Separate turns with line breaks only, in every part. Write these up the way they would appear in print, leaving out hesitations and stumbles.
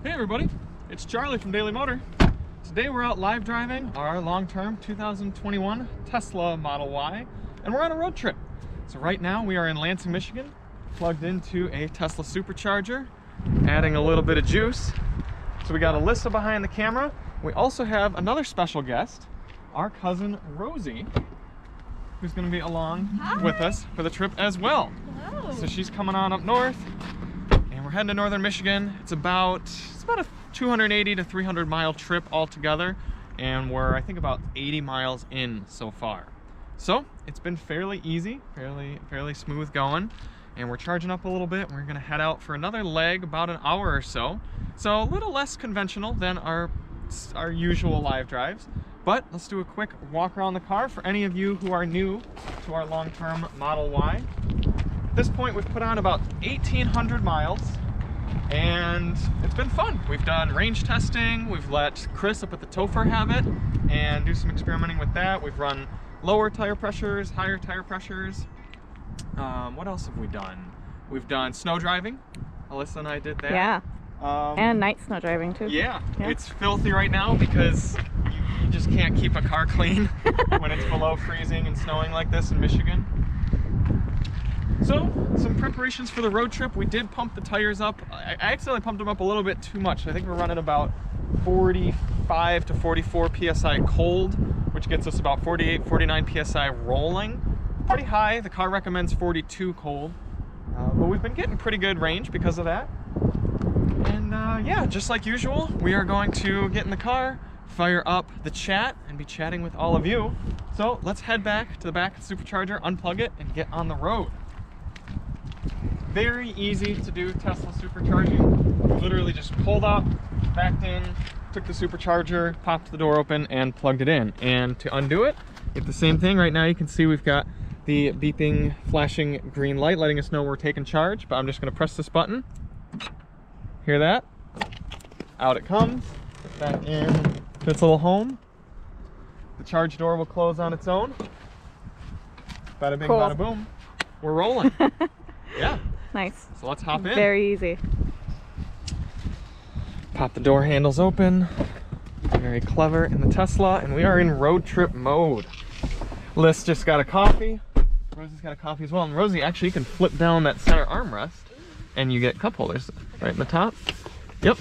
Hey everybody, it's Charlie from Daily Motor. Today we're out live driving our long-term 2021 Tesla Model Y, and we're on a road trip. So right now we are in Lansing, Michigan, plugged into a Tesla Supercharger, adding a little bit of juice. So we got Alyssa behind the camera. We also have another special guest, our cousin Rosie, who's going to be along with us for the trip as well.
Hello.
So she's coming on up north, and we're heading to northern Michigan. It's about a 280 to 300 mile trip altogether, and we're I think about 80 miles in so far. So it's been fairly easy, fairly smooth going, and we're charging up a little bit. We're gonna head out for another leg, about an hour or so. So a little less conventional than our usual live drives. But let's do a quick walk around the car for any of you who are new to our long-term Model Y. At this point, we've put on about 1,800 miles, and it's been fun. We've done range testing. We've let Chris up at TheTopher have it and do some experimenting with that. We've run lower tire pressures, higher tire pressures. What else have we done? We've done snow driving. Alyssa and I did that.
Yeah. And night snow driving too.
Yeah. It's filthy right now because you just can't keep a car clean when it's below freezing and snowing like this in Michigan. So, some preparations for the road trip. We did pump the tires up. I accidentally pumped them up a little bit too much. I think we're running about 45 to 44 PSI cold, which gets us about 48, 49 PSI rolling. Pretty high. The car recommends 42 cold. But we've been getting pretty good range because of that. And yeah, just like usual, we are going to get in the car, fire up the chat, and be chatting with all of you. So let's head back to the back of the Supercharger, unplug it, and get on the road. Very easy to do Tesla supercharging. Literally just pulled up, backed in, took the Supercharger, popped the door open, and plugged it in. And to undo it, it's the same thing. Right now you can see we've got the beeping, flashing green light letting us know we're taking charge, but I'm just gonna press this button. Hear that? Out it comes, back in to its little home. The charge door will close on its own. Bada bing,
cool.
Bada boom. We're rolling. Yeah.
Nice.
So let's hop in.
Very easy.
Pop the door handles open. Very clever in the Tesla, and we are in road trip mode. Liz just got a coffee. Rosie's got a coffee as well. And Rosie, actually, you can flip down that center armrest, and you get cup holders right in the top. Yep.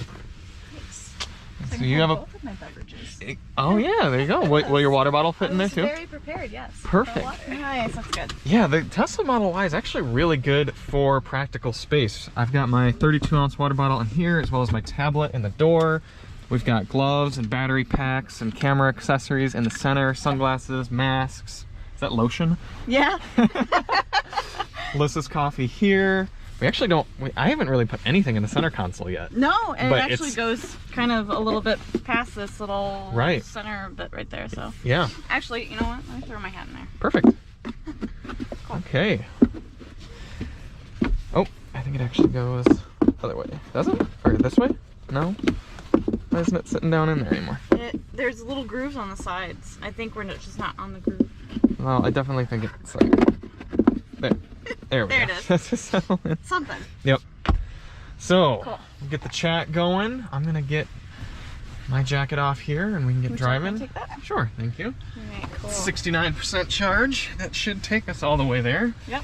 So
you have
both of my beverages.
Oh yeah, there you go. Will your water bottle fit in there too?
Very prepared, yes.
Perfect.
Nice, that's good.
Yeah, the Tesla Model Y is actually really good for practical space. I've got my 32-ounce water bottle in here, as well as my tablet in the door. We've got gloves and battery packs and camera accessories in the center, sunglasses, masks. Is that lotion?
Yeah.
Alyssa's coffee here. We actually don't, I haven't really put anything in the center console yet.
No, and
but
it actually goes kind of a little bit past this little center bit right there, so.
Yeah.
Actually, you know what? Let me throw my hat in there.
Perfect. Cool. Okay. Oh, I think it actually goes the other way. Does it? Or this way? No? Why isn't it sitting down in there anymore?
There's little grooves on the sides. I think we're just not on the groove.
Well, I definitely think it's like, there we go.
There it is. Something.
Yep. So,
cool.
We'll get the chat going. I'm gonna get my jacket off here and we can get driving.
Take that?
Sure, thank you.
Alright, cool.
69% charge. That should take us all the way there.
Yep.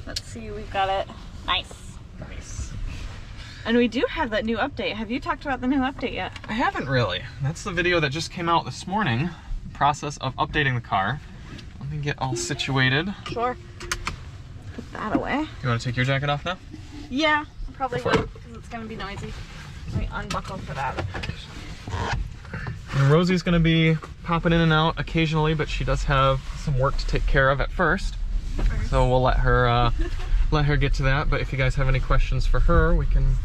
Let's see, we've got it. Nice.
Nice.
And we do have that new update. Have you talked about the new update yet?
I haven't really. That's the video that just came out this morning. The process of updating the car. Let me get all situated.
Sure. Put that away.
You want to take your jacket off now?
Yeah, I probably will, because it's going to be noisy. Let me unbuckle for that.
And Rosie's going to be popping in and out occasionally, but she does have some work to take care of at first. So we'll let her get to that. But if you guys have any questions for her, we can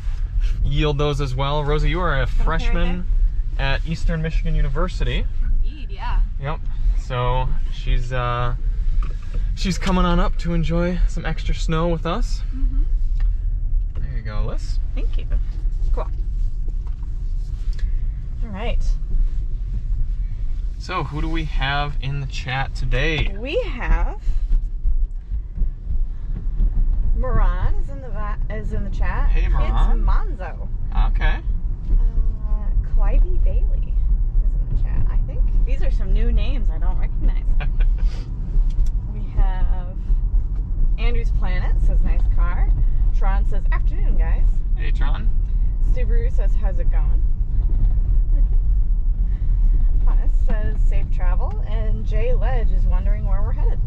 yield those as well. Rosie, you are a freshman at Eastern Michigan University.
Indeed, yeah.
Yep. So she's coming on up to enjoy some extra snow with us.
Mm-hmm.
There you go, Liz.
Thank you. Cool. All right.
So who do we have in the chat today?
We have Moran is in the chat.
Hey, Moran.
It's Monzo.
Okay.
Clivey Bailey is in the chat, I think. These are some new names I don't recognize. We have Andrew's Planet says nice car. Tron says afternoon, guys.
Hey, Tron.
Subaru says how's it going? Hannes says safe travel, and Jay Ledge is wondering where we're headed.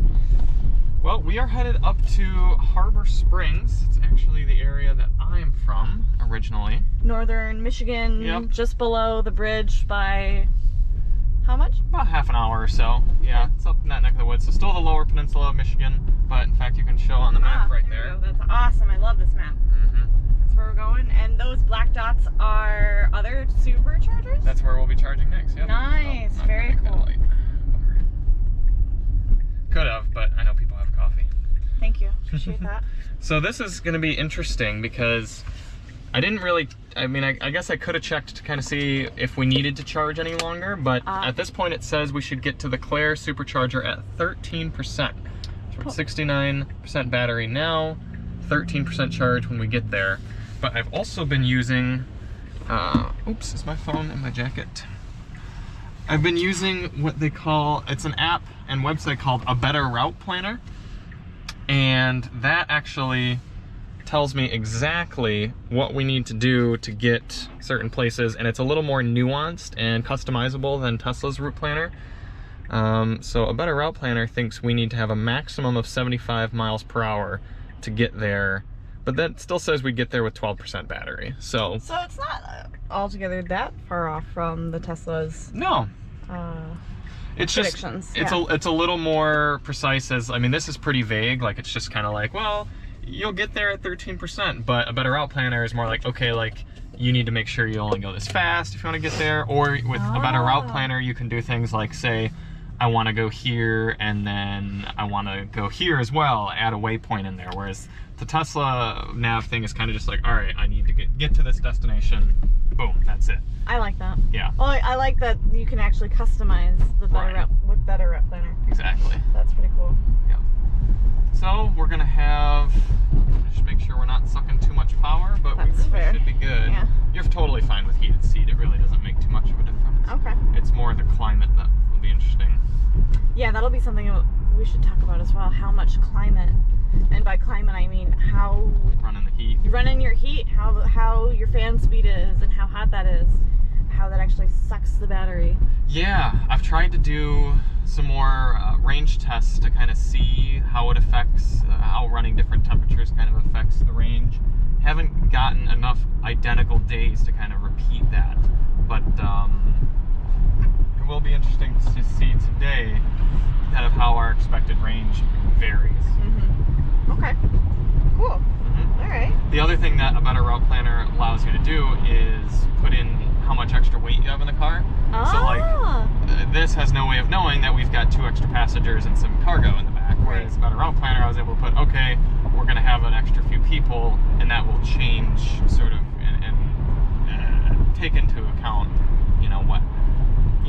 Well, we are headed up to Harbor Springs. It's actually the area that I'm from originally.
Northern Michigan,
Yep.
just below the bridge by how much?
About half an hour or so. Yeah, it's up in that neck of the woods. So still the lower peninsula of Michigan, but in fact you can show on the map right there.
We go. That's awesome. I love this map. That's where we're going. And those black dots are other Superchargers?
That's where we'll be charging next. Yep.
Nice.
Oh,
very cool.
Could have, but I know people have coffee.
Thank you. Appreciate that.
So this is going to be interesting because I didn't really, I mean, I guess I could have checked to kind of see if we needed to charge any longer, but at this point it says we should get to the Claire Supercharger at 13%. So we're at 69% battery now, 13% charge when we get there. But I've also been using, oops, is my phone in my jacket? I've been using what they call, it's an app and website called A Better Route Planner. And that actually tells me exactly what we need to do to get certain places, and it's a little more nuanced and customizable than Tesla's route planner. So A Better Route Planner thinks we need to have a maximum of 75 miles per hour to get there, but that still says we get there with 12% battery. So
it's not altogether that far off from the Tesla's.
No. It's just, it's a little more precise. As I mean, this is pretty vague. Like, it's just kind of like, well, you'll get there at 13%, but A Better Route Planner is more like, okay, like, you need to make sure you only go this fast if you want to get there. Or with A Better Route Planner, you can do things like, say, I want to go here, and then I want to go here as well, add a waypoint in there. Whereas the Tesla nav thing is kind of just like, all right, I need to get to this destination. Boom, that's it.
I like that.
Yeah.
Well, I like that you can actually customize the Better Route with Better Route Planner.
Exactly.
That's pretty cool.
Yeah. So we're gonna have, just make sure we're not sucking too much power, but we really should be good. Yeah. You're totally fine with heated seat. It really doesn't make too much of a difference. Okay. It's more the climate that will be interesting.
Yeah, that'll be something we should talk about as well. How much climate, and by climate I mean how
running the heat.
You run in your heat, how your fan speed is, and how hot that is, how that actually sucks the battery.
Yeah, I've tried to do some more range tests to kind of see how it affects, how running different temperatures kind of affects the range. Haven't gotten enough identical days to kind of repeat that, but it will be interesting to see today kind of how our expected range varies.
Okay, cool. All right.
The other thing that A Better Route Planner allows you to do is put in how much extra weight you have in the car. So like, this has no way of knowing that we've got 2 extra passengers and some cargo in the back. Whereas A Better Route Planner, I was able to put, okay, we're going to have an extra few people, and that will change sort of and take into account, you know what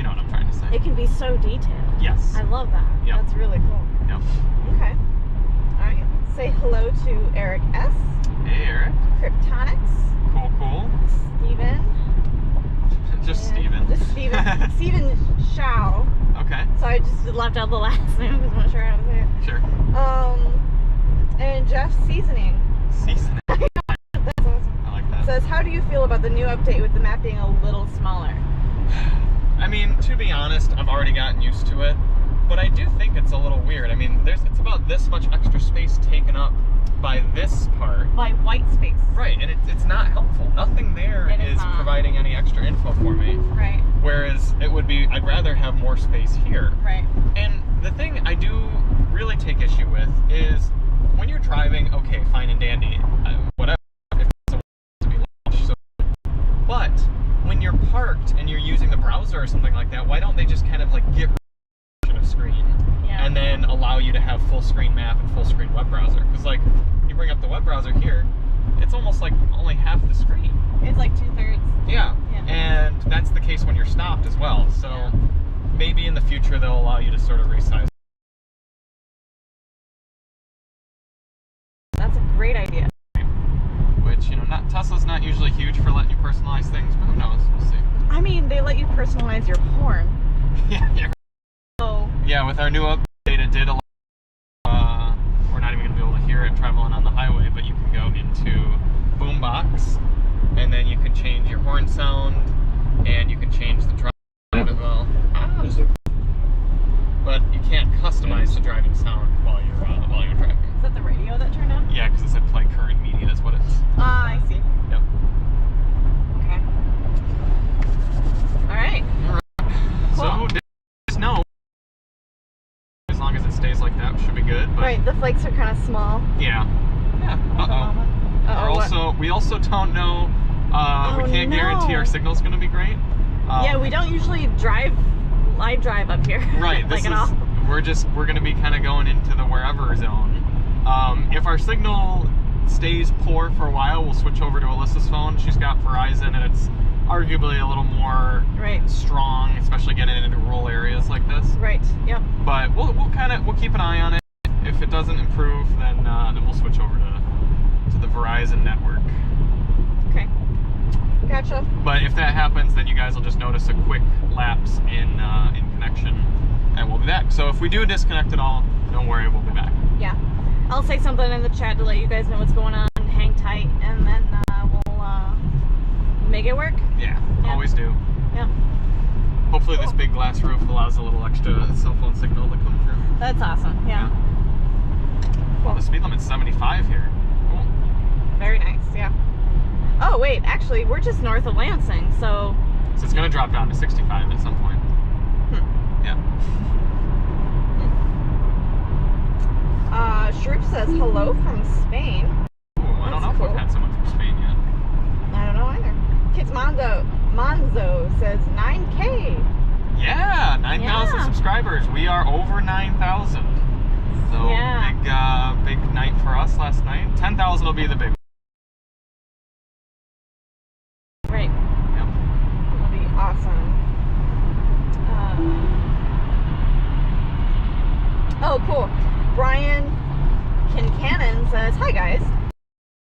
I'm trying to say.
It can be so detailed.
Yes.
I love that. Yep. That's really cool.
Yep.
Okay. All right. Say hello to Eric S.
Hey, Eric.
Kryptonics.
Cool.
Steven.
Just Steven.
Just Steven. Steven Shao.
Okay.
So I just left out the last name because I'm not sure how to say it.
Sure.
And Jeff Seasoning.
Seasoning.
That's awesome.
I like that.
Says, how do you feel about the new update with the map being a little smaller?
I mean, to be honest, I've already gotten used to it, but I do think it's a little weird. I mean, it's about this much extra space taken up by this part.
By white space.
Right, and it's not helpful. Nothing there is providing any extra info for me.
Right.
Whereas it would be, I'd rather have more space here.
Right.
And the thing I do really take issue with is when you're driving, okay, fine and dandy, whatever, if it's a to be launched, so, but when you're parked and you're using the browser or something like that, why don't they just kind of like get rid of screen and then allow you to have full screen map and full screen web browser? Because like, you bring up the web browser here, it's almost like only half the screen.
It's like 2/3.
Yeah, and that's the case when you're stopped as well. So maybe in the future they'll allow you to sort of resize.
That's a great idea.
Which, Tesla's not usually huge for letting you personalize things, but who knows?
personalize your horn.
Yeah.
So
Yeah, with our new update, it did allow. We're not even gonna be able to hear it traveling on the highway, but you can go into Boombox, and then you can change your horn sound, and you can change the drive as well. But you can't customize the driving sound while you're driving.
is that the radio that turned on?
Yeah, because it said play current media is what it's.
Ah, I see.
Yep.
Okay. All right.
So just know, as long as it stays like that, should be good. But
Right, the flakes are kind of small.
yeah. We also don't know. We can't guarantee our signal's going to be great.
Yeah, we don't usually live drive up here.
Right. This
like
is we're going to be kind of going into the wherever zone. If our signal stays poor for a while, we'll switch over to Alyssa's phone. She's got Verizon, and it's arguably a little more strong, especially getting into rural areas like this.
Right. Yep.
But we'll keep an eye on it. If it doesn't improve, then we'll switch over to the Verizon network.
Okay. Gotcha.
But if that happens, then you guys will just notice a quick lapse in connection, and we'll be back. So if we do disconnect at all, don't worry, we'll be back.
Yeah. I'll say something in the chat to let you guys know what's going on. Hang tight, and then we'll make it work.
Yeah, always do.
Yeah.
Hopefully this big glass roof allows a little extra cell phone signal to come through.
That's awesome. Yeah.
Well, the speed limit's 75 here. Cool.
Very nice. Yeah. Oh wait, actually, we're just north of Lansing, so
it's gonna drop down to 65 at some point. Yeah.
Shroop says hello from Spain.
Ooh, I don't know if we've had someone from Spain yet.
I don't know either. Kids Monzo says 9K.
Yeah, 9,000 subscribers. We are over 9,000. So big night for us last night. 10,000 will be the big one.
Right.
Yep.
That'll be awesome. Oh, cool. Brian Kincannon says, hi guys.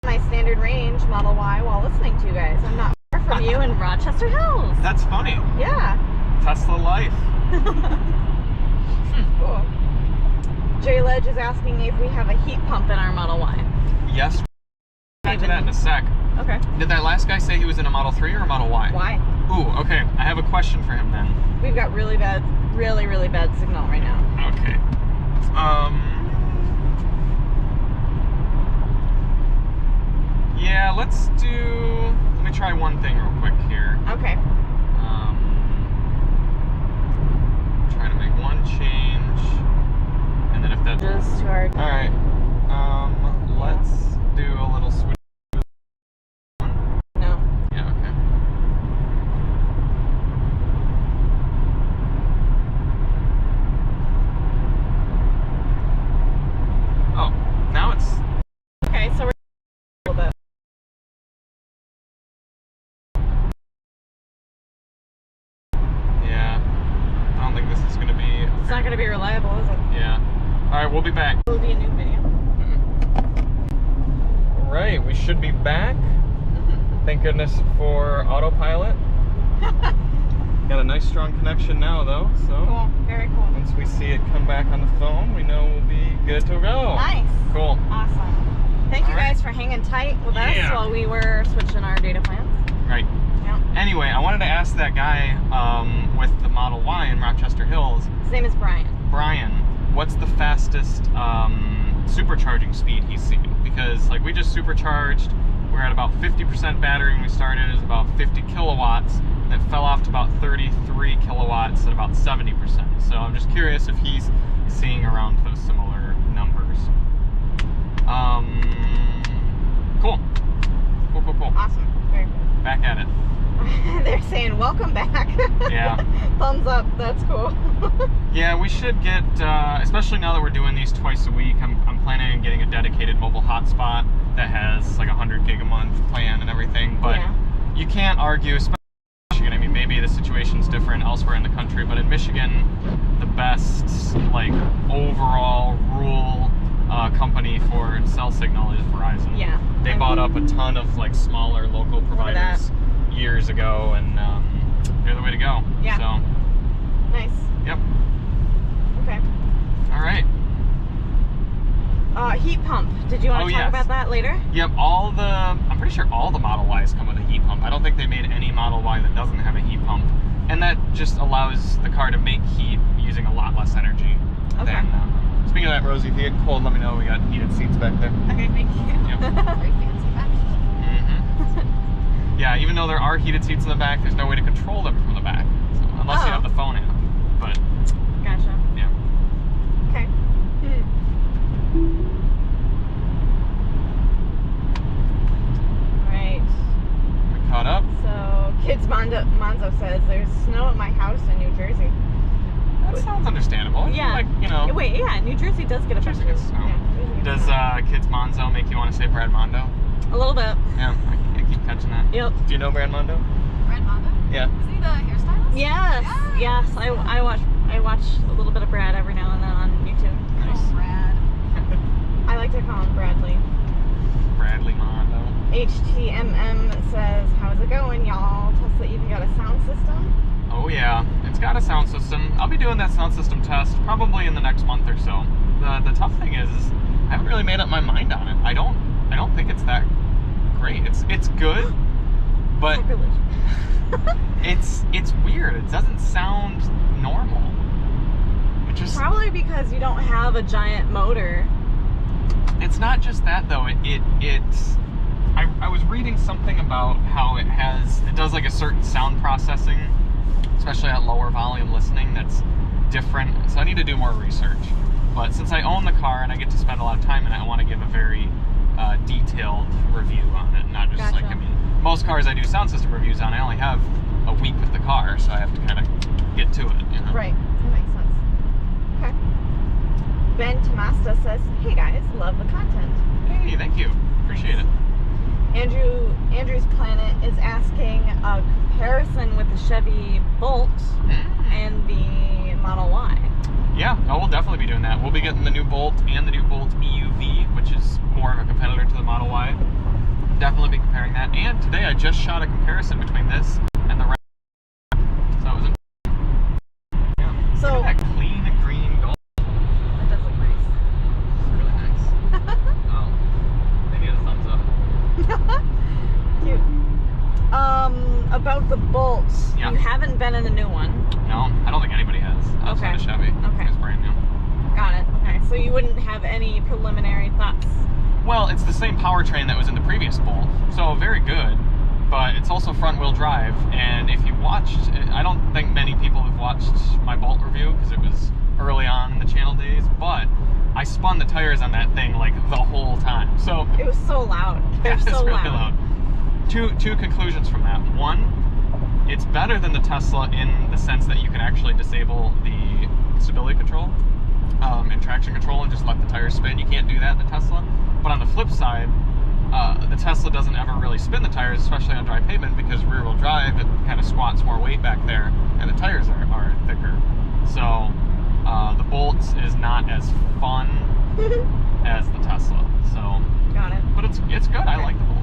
My standard range Model Y while listening to you guys. I'm not far from you in Rochester Hills.
That's funny.
Yeah.
Tesla life.
Cool. Jay Ledge is asking if we have a heat pump in our Model Y.
Yes. Back to that in a sec.
Okay.
Did that last guy say he was in a Model 3 or a Model Y?
Y.
Ooh, okay. I have a question for him then.
We've got really bad signal right now.
Okay. Yeah, let me try one thing real quick here.
Okay.
Trying to make one change, and then if that
just to our.
All right. Let's do a little switch.
No.
Yeah. Okay. Oh, now it's.
Okay, so we're a little bit.
Yeah. I don't think this is going to be.
It's not going to be reliable, is it?
Yeah. All right, we'll be back.
It will be a new video.
All right, we should be back. Thank goodness for autopilot. Got a nice strong connection now though, so
Cool, very cool.
once we see it come back on the phone, we know we'll be good to go.
Nice.
Cool.
Awesome. Thank you guys for hanging tight with us while we were switching our data plans.
Right.
Yeah.
Anyway, I wanted to ask that guy with the Model Y in Rochester Hills.
His name is Brian.
Brian, what's the fastest supercharging speed he's seen? Because like we just supercharged, we're at about 50% battery when we started. It was about 50 kilowatts, and it fell off to about 33 kilowatts at about 70%. So I'm just curious if he's seeing around those similar numbers. Cool. Cool.
Awesome. Very cool.
Back at it.
They're saying welcome back.
Yeah.
Thumbs up. That's cool.
Yeah, we should get, especially now that we're doing these twice a week, I'm planning on getting a dedicated mobile hotspot that has like 100 gig a month plan and everything. But you can't argue, especially in Michigan. I mean, maybe the situation's different elsewhere in the country, but in Michigan, the best like overall rural company for cell signal is Verizon.
Yeah.
They bought up a ton of like smaller local providers years ago, and you're the way to go.
Yeah.
So.
Nice.
Yep.
Okay.
All right.
Heat pump. Did you want to talk about that later?
Yep. I'm pretty sure all the Model Ys come with a heat pump. I don't think they made any Model Y that doesn't have a heat pump, and that just allows the car to make heat using a lot less energy.
Okay.
Speaking of that, Rosie, if you get cold, let me know. We got heated seats back there.
Okay, thank you.
Yep.
Very fancy back.
Yeah, even though there are heated seats in the back, there's no way to control them from the back, so, unless you have the phone app. But
gotcha.
yeah.
Okay. Right.
We caught up.
So, Kids Monzo says there's snow at my house in New Jersey.
That sounds understandable.
Yeah.
Like, you know.
Wait, yeah, New Jersey does get a bunch of
Jersey gets snow. Does Kids Monzo make you want to say Brad Mondo?
A little bit.
Yeah, I keep catching that.
Yep.
Do you know Brad Mondo?
Brad Mondo?
Yeah.
Is he the hairstylist?
Yes. Yes. I watch a little bit of Brad every now and then on YouTube.
Nice.
Oh, Brad.
I like to call him Bradley.
Bradley Mondo.
HTMM says, how's it going, y'all? Tesla even got a sound system?
Oh yeah, it's got a sound system. I'll be doing that sound system test probably in the next month or so. The tough thing is I haven't really made up my mind on it. I don't think it's that great. It's good, but it's weird. It doesn't sound normal. It just
probably because you don't have a giant motor.
It's not just that though. I was reading something about how it does like a certain sound processing, especially at lower volume listening, that's different. So I need to do more research. But since I own the car and I get to spend a lot of time in it, I want to give a very detailed review on it, not just like, I mean, most cars I do sound system reviews on, I only have a week with the car, so I have to kind of get to it, you know?
Right, that makes sense. Okay. Ben Tomasta says, hey guys, love the content.
Hey, thank you. Appreciate it.
Andrew's Planet is asking a comparison with the Chevy Bolt and the Model Y.
Yeah, we'll definitely be doing that. We'll be getting the new Bolt and the new Bolt EUV, which is more of a competitor to the Model Y. Definitely be comparing that. And today I just shot a comparison between this and the so it was yeah.
So
look at that clean green gold.
That does look nice.
It's really nice. Oh, they need a thumbs up.
Cute. About the Bolt,
Yeah.
you haven't been in the new one.
No, I don't think anybody has outside of Chevy.
Okay.
It's brand new.
Got it. Okay, so you wouldn't have any preliminary thoughts.
Well, it's the same powertrain that was in the previous Bolt, so very good, but it's also front-wheel drive, and if you watched, I don't think many people have watched my Bolt review, because it was early on in the channel days, but I spun the tires on that thing like the whole time, so...
It was so loud. They're so
really
loud.
Two conclusions from that. One, it's better than the Tesla in the sense that you can actually disable the stability control and traction control and just let the tires spin. You can't do that in the Tesla. But on the flip side, the Tesla doesn't ever really spin the tires, especially on dry pavement, because rear-wheel drive, it kind of squats more weight back there, and the tires are thicker. So the Bolt is not as fun as the Tesla. So,
got it.
but it's good. Okay. I like the Bolt.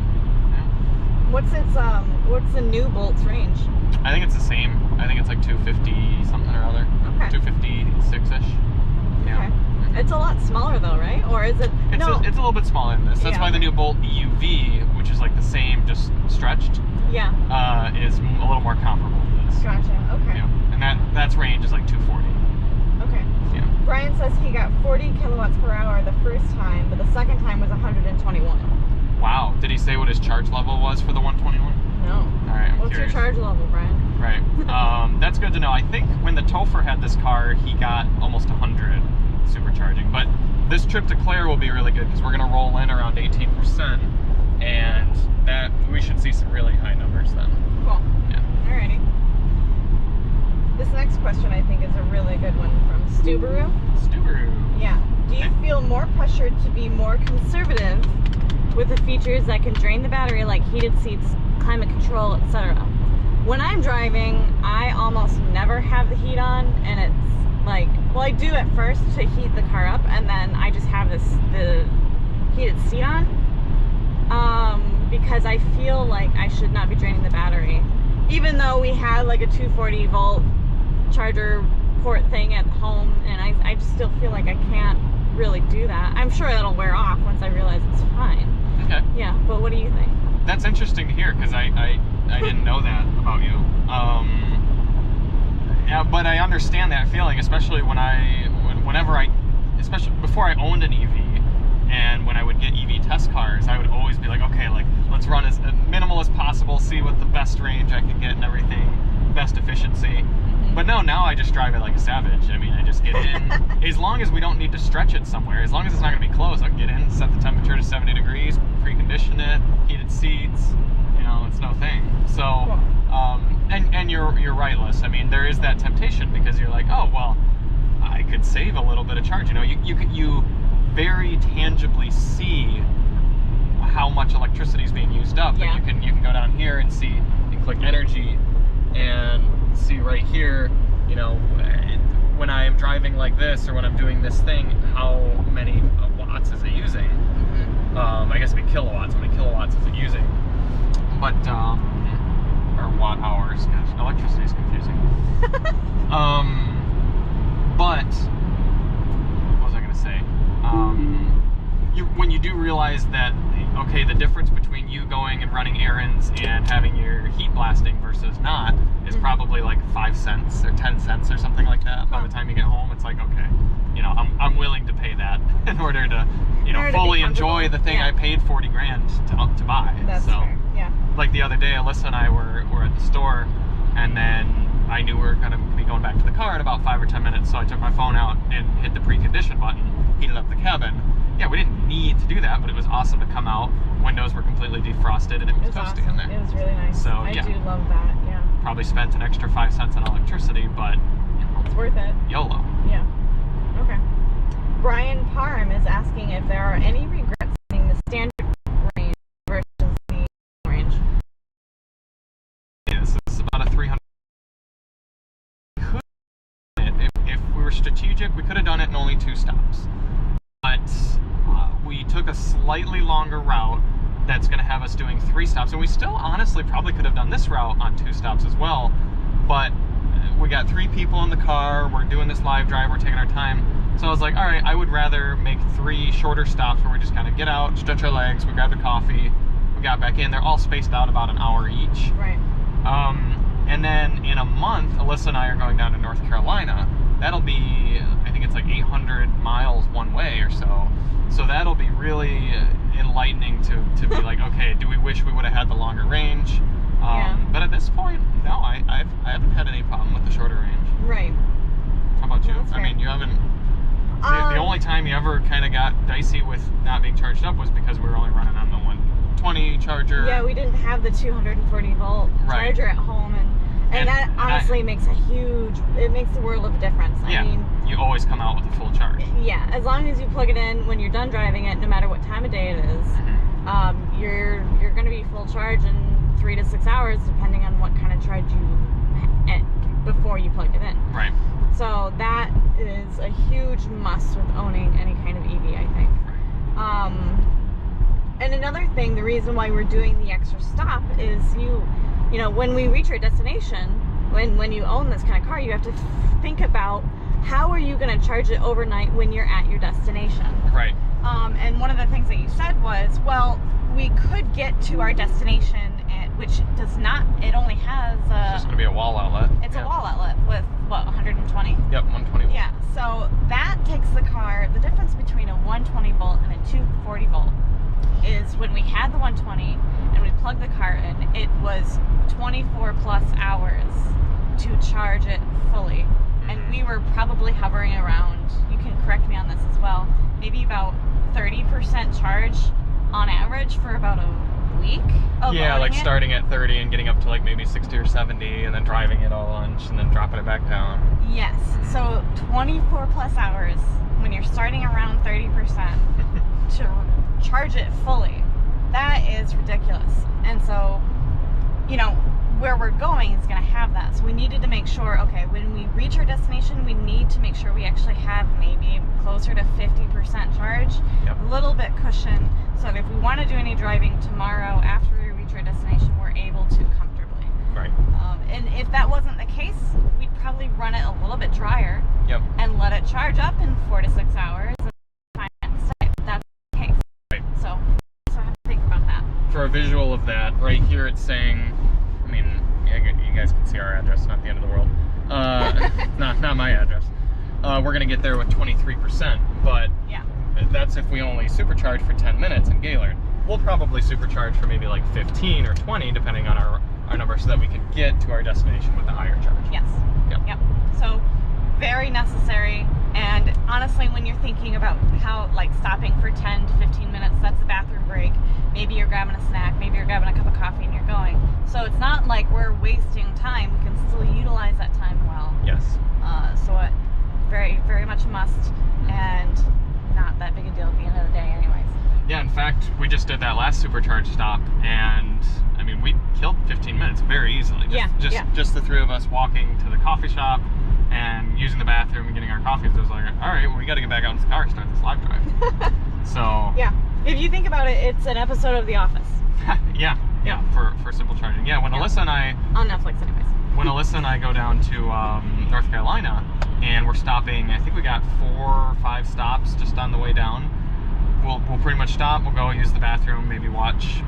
What's the new Bolt's range?
I think it's the same. I think it's like 250 something or other.
Okay.
256-ish. Yeah.
Okay. It's a lot smaller though, right? Or is it?
It's a little bit smaller than this. That's why the new Bolt EUV, which is like the same, just stretched, is a little more comparable to this.
Gotcha. Okay.
Yeah. And that's range is like 240.
Okay.
Yeah.
Brian says he got 40 kilowatts per hour the first time, but the second time was 121.
Wow. Did he say what his charge level was for the 121?
No.
All right.
What's your charge level, Brian?
Right. That's good to know. I think when the TOPher had this car, he got almost 100 supercharging. But this trip to Claire will be really good because we're going to roll in around 18%, and that we should see some really high numbers then.
Cool.
Yeah.
Alrighty. This next question I think is a really good one from Stubaru.
Stubaru.
Yeah. Do you feel more pressured to be more conservative with the features that can drain the battery, like heated seats, climate control, etc.? When I'm driving, I almost never have the heat on, and it's like, well, I do at first to heat the car up, and then I just have the heated seat on, because I feel like I should not be draining the battery even though we had like a 240 volt charger port thing at home, and I just still feel like I can't really do that. I'm sure that'll wear off once I realize it's fine.
Okay.
Yeah, but what do you think?
That's interesting to hear, because I didn't know that about you. Yeah, but I understand that feeling, especially especially before I owned an EV, and when I would get EV test cars, I would always be like, okay, like, let's run as minimal as possible, see what the best range I can get and everything, best efficiency. But no, now I just drive it like a savage. I mean, I just get in, as long as we don't need to stretch it somewhere, as long as it's not going to be closed, I can get in, set the temperature to 70 degrees, precondition it, heated seats, you know, it's no thing. So,
Cool.
and you're right, Liz. I mean, there is that temptation, because you're like, oh, well, I could save a little bit of charge. You know, you very tangibly see how much electricity is being used up.
Yeah.
And you can go down here and see, and click energy, and see right here, you know, when I am driving like this, or when I'm doing this thing, how many watts is it using? I guess it'd be kilowatts. How many kilowatts is it using? But, or watt hours. Gosh, electricity is confusing. But, what was I going to say? When you do realize that, okay, the difference between you going and running errands and having your heat blasting versus not is probably like 5 cents or 10 cents or something like that. By the time you get home, it's like, okay, you know, I'm willing to pay that in order to, you know, fully enjoy the thing I paid 40 grand to buy.
That's
so,
fair. Yeah.
like the other day, Alyssa and I were at the store, and then I knew we were going to be going back to the car in about 5 or 10 minutes, so I took my phone out and hit the precondition button, heated up the cabin. Yeah, we didn't need to do that, but it was awesome to come out. Windows were completely defrosted, and it was toasty
awesome.
in there.
It was really nice.
So,
I
yeah.
do love that, yeah.
Probably spent an extra 5 cents on electricity, but, you know,
It's worth it.
YOLO.
Yeah. Okay. Brian Parham is asking if there are any regrets setting the standard range versus the range.
Yeah, this is about a 300. If we were strategic, we could have done it in only 2 stops. But we took a slightly longer route that's going to have us doing 3 stops. And we still honestly probably could have done this route on 2 stops as well. But we got 3 people in the car. We're doing this live drive. We're taking our time. So I was like, all right, I would rather make 3 shorter stops where we just kind of get out, stretch our legs, we grabbed a coffee, we got back in. They're all spaced out about an hour each.
Right.
And then in a month, Alyssa and I are going down to North Carolina. That'll be, I think it's like 800 miles one way or so. So that'll be really enlightening to be like, okay, do we wish we would have had the longer range?
Yeah.
But at this point, no, I haven't had any problem with the shorter range.
Right.
How about you?
That's
I mean,
fair.
you haven't... The only time you ever kind of got dicey with not being charged up was because we were only running on the 120 charger.
Yeah, we didn't have the 240 volt charger at home, and that honestly makes it makes a world of difference.
Yeah,
I mean,
you always come out with a full charge.
yeah, as long as you plug it in when you're done driving it, no matter what time of day it is, you're going to be full charge in 3 to 6 hours, depending on what kind of charge you had before you plugged it in.
Right.
So that is a huge must with owning any kind of EV, I think. And another thing, the reason why we're doing the extra stop is you know, when we reach our destination, when you own this kind of car, you have to think about how are you going to charge it overnight when you're at your destination.
Right.
And one of the things that you said was, well, we could get to our destination, which does not, it only has
It's just going to be a wall outlet.
It's a wall outlet with, what, 120?
Yep, 120 volt.
Yeah, so that takes the car, the difference between a 120 volt and a 240 volt is when we had the 120 and we plugged the car in, it was 24 plus hours to charge it fully. And we were probably hovering around, you can correct me on this as well, maybe about 30% charge on average for about a week of
Yeah, like
owning it.
starting at 30 and getting up to like maybe 60 or 70 and then driving it all lunch and then dropping it back down.
Yes, so 24 plus hours when you're starting around 30% to charge it fully. That is ridiculous. And so, you know, where we're going is going to have that. So we needed to make sure, okay, when we reach our destination, we need to make sure we actually have maybe closer to 50% charge,
Yep.
a little bit cushion, so that if we want to do any driving tomorrow after we reach our destination, we're able to comfortably.
Right.
charge up in 4 to 6 hours and find it stay. That's the case.
Right.
So I have to think about that.
For a visual of that, right here it's saying, I mean, yeah, you guys can see our address, not the end of the world. Not my address. We're gonna get there with 23%, but
Yeah.
that's if we only supercharge for 10 minutes in Gaylord. We'll probably supercharge for maybe like 15 or 20, depending on our number, so that we can get to our destination with a higher charge.
Yes.
Yep.
So very necessary. And honestly, when you're thinking about how, like, stopping for 10 to 15 minutes, that's the bathroom break. Maybe you're grabbing a snack, maybe you're grabbing a cup of coffee and you're going. So it's not like we're wasting time. We can still utilize that time well.
Yes.
So it very, very much a must, and not that big a deal at the end of the day anyways.
Yeah, in fact, we just did that last supercharge stop, and I mean, we killed 15 minutes very easily. Just the three of us walking to the coffee shop and using the bathroom and getting our coffees. It was like, all right, well, we got to get back out in the car and start this live drive. So
yeah, if you think about it, it's an episode of The Office.
yeah, for simple charging. Yeah, when Alyssa and I
on Netflix, anyways.
When Alyssa and I go down to North Carolina, and we're stopping, I think we got 4 or 5 stops just on the way down. We'll pretty much stop. We'll go use the bathroom, maybe watch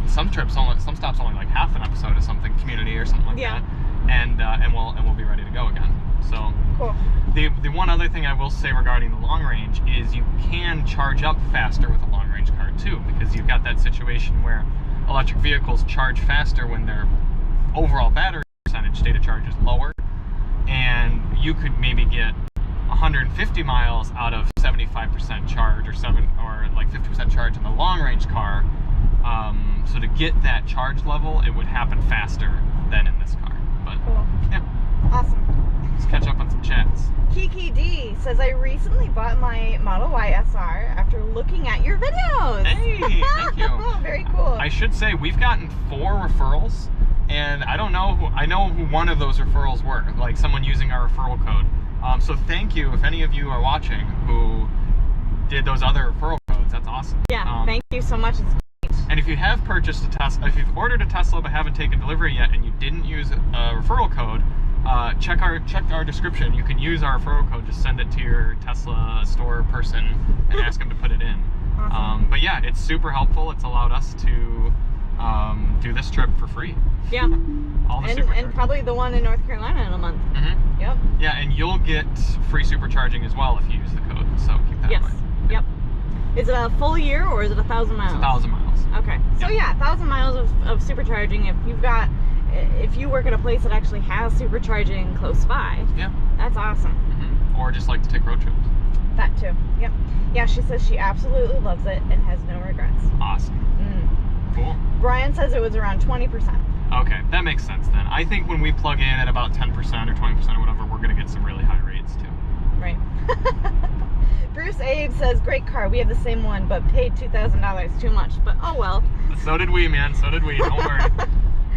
some stops only like half an episode of something, Community or something like that, and we'll be ready to go again. So
cool.
The one other thing I will say regarding the long range is you can charge up faster with a long range car too, because you've got that situation where electric vehicles charge faster when their overall battery percentage state of charge is lower, and you could maybe get 150 miles out of 75% charge or like 50% charge in the long range car. So to get that charge level, it would happen faster than in this car. But
cool.
Yeah.
Awesome.
Let's catch up on some chats.
Kiki D says, I recently bought my Model Y SR after looking at your videos.
Hey, thank you.
Very cool.
I should say we've gotten 4 referrals, and I know who one of those referrals were, like someone using our referral code. So thank you if any of you are watching who did those other referral codes. That's awesome.
Yeah, thank you so much. It's great.
And if you have purchased a Tesla, if you've ordered a Tesla but haven't taken delivery yet and you didn't use a referral code, check our description. You can use our referral code. Just send it to your Tesla store person and ask them to put it in.
Awesome.
But yeah, it's super helpful. It's allowed us to do this trip for free.
Yeah.
All the
and probably the one in North Carolina in a month.
Mm-hmm.
Yep.
Yeah, and you'll get free supercharging as well if you use the code. So keep that in mind.
Yep. Is it a full year or is it 1,000 miles?
It's 1,000 miles.
Okay. So yeah, 1,000 miles of supercharging. If you work at a place that actually has supercharging close by,
yeah,
that's awesome.
Mm-hmm. Or just like to take road trips.
That too. Yep. Yeah, she says she absolutely loves it and has no regrets.
Awesome. Cool.
Brian says it was around 20%.
Okay, that makes sense then. I think when we plug in at about 10% or 20% or whatever, we're going to get some really high rates too.
Right. Bruce Abe says, great car. We have the same one, but paid $2,000 too much. But oh well.
So did we, man. So did we. Don't worry.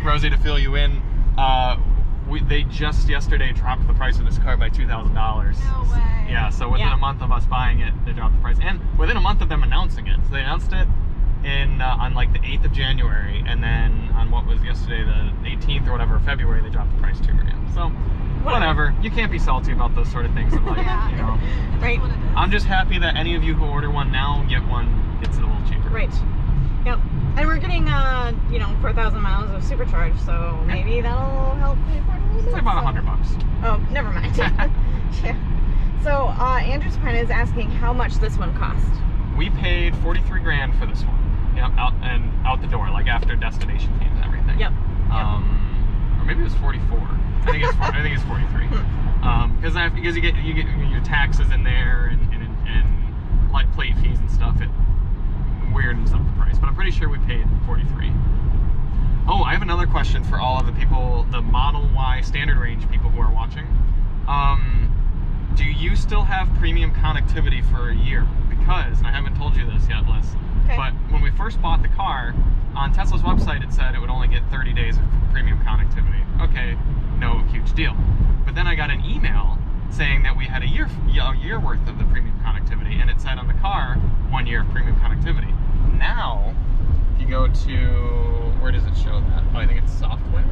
Rosie, to fill you in, they just yesterday dropped the price of this car by $2,000.
No way.
Yeah, so within a month of us buying it, they dropped the price. And within a month of them announcing it. So they announced it on like the 8th of January, and then on what was yesterday, the 18th or whatever, February, they dropped the price $2 grand. So whatever. You can't be salty about those sort of things in life,
Yeah.
you know.
Right.
I'm just happy that any of you who order one now get one. It's a little cheaper.
Right. Yep. And we're getting 4,000 miles of supercharge, so maybe that'll help pay for it a little bit.
It's like about $100.
Oh, never mind. Yeah. So Andrew's Pen is asking how much this one cost.
We paid 43 grand for this one. Yep, out the door, like after destination fees and everything.
Yep.
Or maybe it was 44. I think it's 43. Because you get your taxes in there and like plate fees and stuff. It weirdens up the price, but I'm pretty sure we paid 43. Oh, I have another question for all of the people, the Model Y standard range people who are watching. Do you still have premium connectivity for a year? Because, and I haven't told you this yet, Liz, but when we first bought the car, on Tesla's website it said it would only get 30 days of premium connectivity. Okay, no huge deal. But then I got an email saying that we had a year worth of the premium connectivity, and it said on the car 1 year of premium connectivity. Now, if you go to, where does it show that? Oh, I think it's software.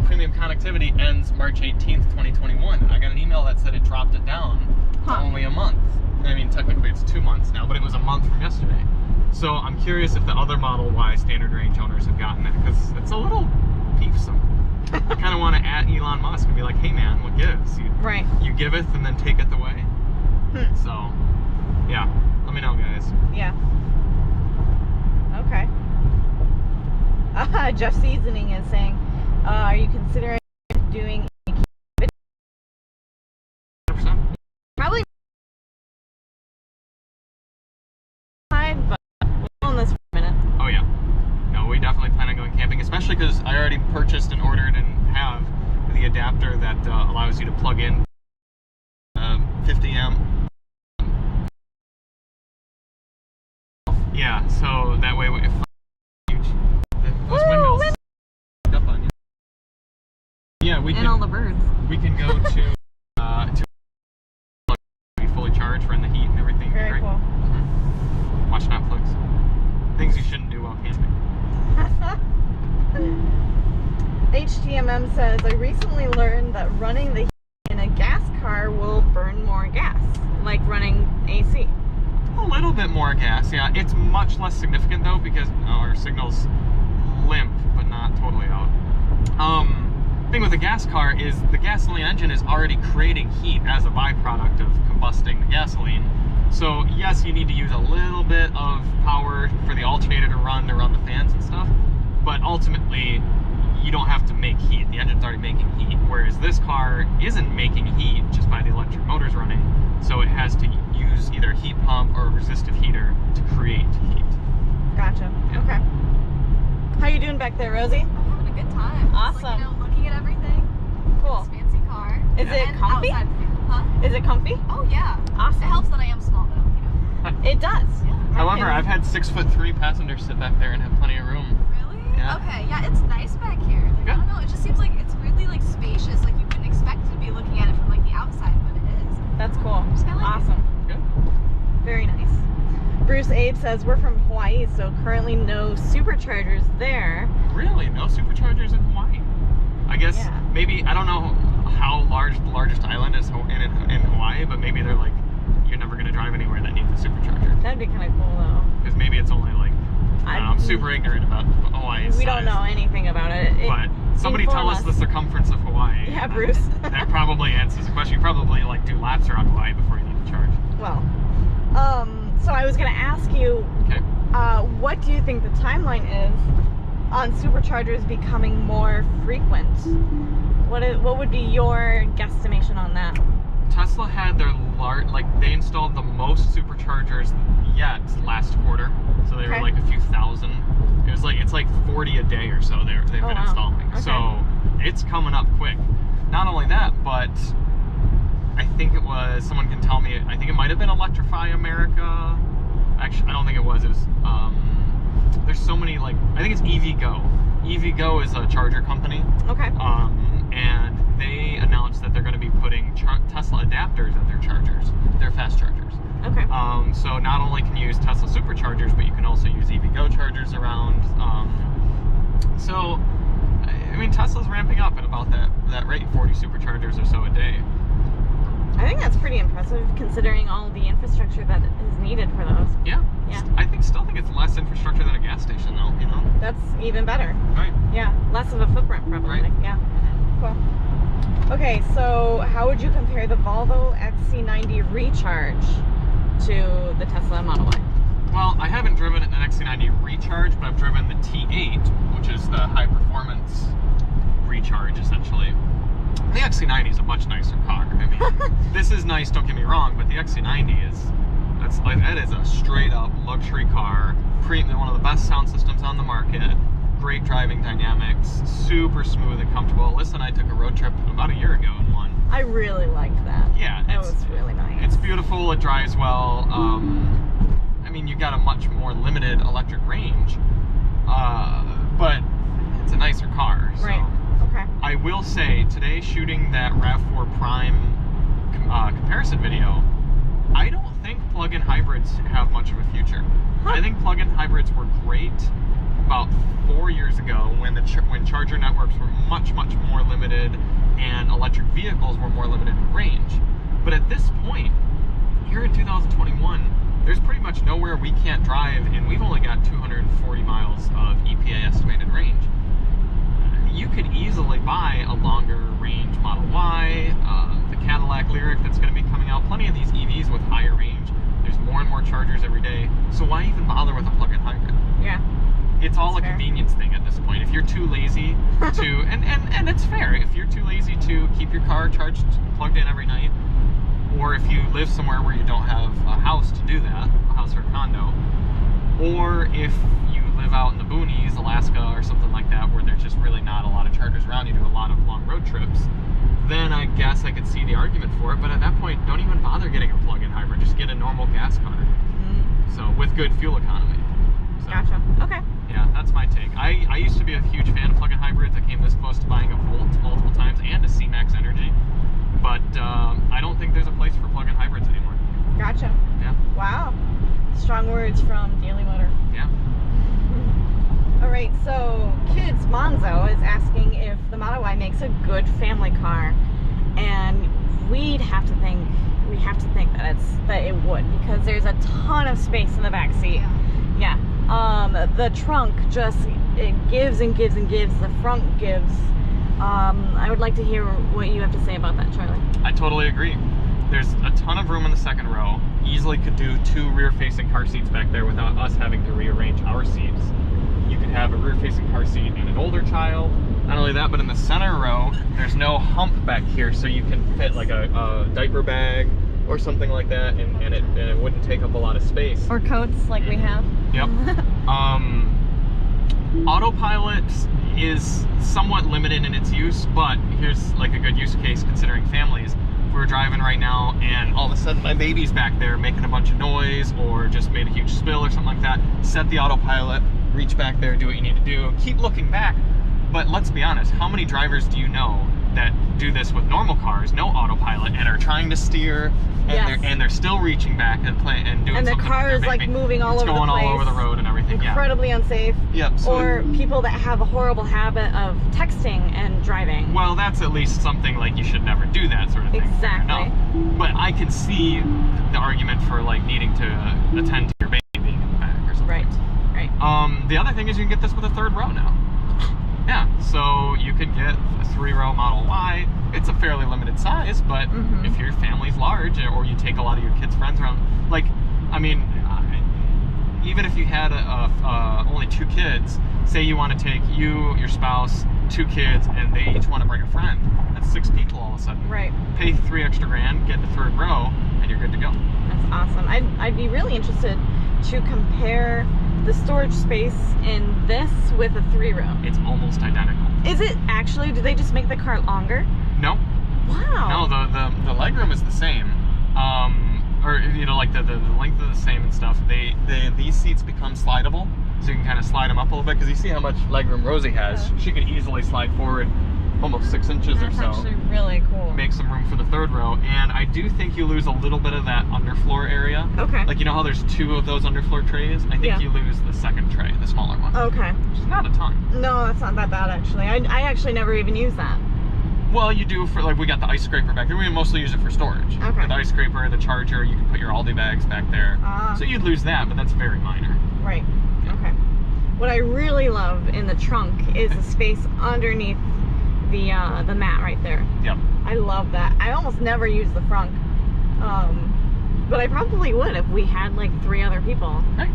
premium connectivity ends March 18th, 2021. I got an email that said it dropped it down to only a month. I mean, technically it's 2 months now, but it was a month from yesterday. So I'm curious if the other Model Y standard range owners have gotten it, because it's a little peevesome. I kind of want to at Elon Musk and be like, hey man, what gives? You giveth and then taketh away. So, yeah, let me know, guys.
Yeah. Okay. Jeff Seasoning is saying, are you considering doing a video?
100%.
Probably but we'll on this for a minute.
Oh yeah. No, we definitely plan on going camping, especially because I already purchased and ordered and have the adapter that allows you to plug in 50 amp. Yeah, so that way if those windmills up on you. Yeah, we can.
And all the birds.
We can go to be fully charged, run the heat and everything.
Very cool.
Watch Netflix. Things you shouldn't do while camping.
HTMM says, I recently learned that running the heat in a gas car will burn more gas, like running AC.
A little bit more gas, yeah. It's much less significant though, because our signal's limp, but not totally out. Thing with a gas car is the gasoline engine is already creating heat as a byproduct of combusting the gasoline. So yes, you need to use a little bit of power for the alternator to run the fans and stuff, but ultimately you don't have to make heat. The engine's already making heat, whereas this car isn't making heat just by the electric motors running, so it has to use either a heat pump or a resistive heater to create heat.
Gotcha.
Yeah.
Okay. How you doing back there, Rosie?
I'm having a good time.
Awesome.
Just, like, looking at everything.
Cool.
This fancy car.
Is it
And
comfy?
outside. Huh?
Is it comfy?
Oh yeah.
Awesome.
It helps that I am small though,
It does.
Yeah.
However, I've had 6'3" passengers sit back there and have plenty of room.
Really?
Yeah.
Okay, yeah, it's nice back here. Like, I don't know, it just seems like it's really like spacious. Like you wouldn't expect to be looking at it from like the outside, but it is.
That's cool.
Just kinda like
Awesome.
Good.
Very nice. Bruce Abe says, we're from Hawaii, so currently no superchargers there.
Really? No superchargers in Hawaii? I guess maybe, I don't know how large the largest island is in Hawaii, but maybe they're like, you're never going to drive anywhere that needs a supercharger.
That'd be kind of cool, though.
Because maybe it's only like, I don't know, I'm super ignorant about Hawaii's
We don't know anything about it.
But somebody tell us the circumference of Hawaii.
Yeah, Bruce.
That probably answers the question. You probably like do laps around Hawaii before you need to charge.
Well, so I was going to ask you, what do you think the timeline is on superchargers becoming more frequent? What would be your guesstimation on that?
Tesla had their they installed the most superchargers yet last quarter. So they were like a few thousand. It's like 40 a day or so they've been installing.
Okay.
So it's coming up quick. Not only that, but I think it was, someone can tell me, I think it might have been Electrify America. Actually, I don't think it was. It was, there's so many, I think it's EVgo. EVgo is a charger company.
Okay.
And they announced that they're going to be putting Tesla adapters at their chargers, their fast chargers.
Okay.
So not only can you use Tesla superchargers, but you can also use EVgo chargers around. So, I mean, Tesla's ramping up at about that rate, 40 superchargers or so a day.
I think that's pretty impressive considering all the infrastructure that is needed for those.
Yeah.
Yeah.
Still think it's less infrastructure than a gas station, though. You know.
That's even better.
Right.
Yeah. Less of a footprint, probably.
Right.
Yeah. Cool. Okay, so how would you compare the Volvo XC90 Recharge to the Tesla Model Y?
Well, I haven't driven an XC90 Recharge, but I've driven the T8, which is the high performance Recharge, essentially. The XC90 is a much nicer car. I mean, this is nice, don't get me wrong, but the XC90 that is a straight up luxury car. One of the best sound systems on the market. Great driving dynamics, super smooth and comfortable. Alyssa and I took a road trip about a year ago in one.
I really liked that.
Yeah.
That was really nice.
It's beautiful, it drives well. I mean, you got a much more limited electric range, but it's a nicer car. So.
Right. Okay.
I will say, today shooting that RAV4 Prime comparison video, I don't think plug-in hybrids have much of a future. I think plug-in hybrids were great about 4 years ago when when charger networks were much more limited and electric vehicles were more limited in range. But at this point, here in 2021, there's pretty much nowhere we can't drive, and we've only got 240 miles of EPA estimated range. You could easily buy a longer range Model Y, the Cadillac Lyric that's going to be coming out, plenty of these EVs with higher range. There's more and more chargers every day, so why even bother with a plug-in hybrid?
Yeah.
It's all a convenience thing at this point. If you're too lazy to, and it's fair, if you're too lazy to keep your car charged, plugged in every night, or if you live somewhere where you don't have a house to do that, a house or a condo, or if you live out in the boonies, Alaska or something like that, where there's just really not a lot of chargers around, you do a lot of long road trips, then I guess I could see the argument for it. But at that point, don't even bother getting a plug-in hybrid. Just get a normal gas car. So with good fuel economy. So,
Gotcha. Okay.
yeah, that's my take. I used to be a huge fan of plug-in hybrids. I came this close to buying a Volt multiple times and a C-Max Energy. But I don't think there's a place for plug-in hybrids anymore.
Gotcha.
Yeah.
Wow. Strong words from Daily Motor.
Yeah.
All right, so Kids Monzo is asking if the Model Y makes a good family car, and we have to think that it would, because there's a ton of space in the back seat. Yeah. The trunk it gives and gives and gives. The front gives. I would like to hear what you have to say about that, Charlie.
I totally agree. There's a ton of room in the second row. Easily could do 2 rear-facing car seats back there without us having to rearrange our seats. You could have a rear-facing car seat and an older child. Not only that, but in the center row, there's no hump back here, so you can fit like a diaper bag or something like that, and it wouldn't take up a lot of space.
Or coats like we have.
Yep. Autopilot is somewhat limited in its use, but here's like a good use case considering families. If we were driving right now and all of a sudden my baby's back there making a bunch of noise or just made a huge spill or something like that, set the autopilot, reach back there, do what you need to do, keep looking back. But let's be honest, how many drivers do you know that do this with normal cars, no autopilot, and are trying to steer, and they're still reaching back and doing
and the
something
car
with
is
their
like
baby.
moving all
It's
over the
going
place.
all over the road and everything.
Incredibly unsafe.
Yep. So
or people that have a horrible habit of texting and driving.
well, that's at least something like you should never do that sort of thing.
Exactly.
No. But I can see the argument for like needing to attend to your baby being in the back or something.
Right.
The other thing is you can get this with a third row now. Yeah, so you could get a 3-row Model Y. It's a fairly limited size, but if your family's large or you take a lot of your kids' friends around, like, I mean, even if you had only 2 kids, say you want to take you, your spouse, 2 kids, and they each want to bring a friend, that's 6 people all of a sudden.
Right.
Pay $3 extra grand, get the third row, and you're good to go.
That's awesome. I'd be really interested to compare the storage space in this with a 3-row.
It's almost identical.
Is it actually? Do they just make the car longer?
No.
Wow.
No, the legroom is the same. Or, you know, like the length is the same and stuff. These seats become slidable, so you can kind of slide them up a little bit, because you see how much legroom Rosie has. She could easily slide forward almost 6 inches or so.
That's actually really cool.
Make some room for the third row, and I do think you lose a little bit of that underfloor area.
Okay.
Like, you know how there's 2 of those underfloor trays? I think you lose the second tray, the smaller one.
Okay.
Which is not a ton.
No, that's not that bad actually. I actually never even used that.
Well, you do for, like, we got the ice scraper back there. We mostly use it for storage.
Okay.
The ice scraper, the charger, you can put your Aldi bags back there. So you'd lose that, but that's very minor.
Right. Okay. What I really love in the trunk is the space underneath the mat right there.
Yep.
I love that. I almost never use the front, but I probably would if we had like 3 other people.
Right.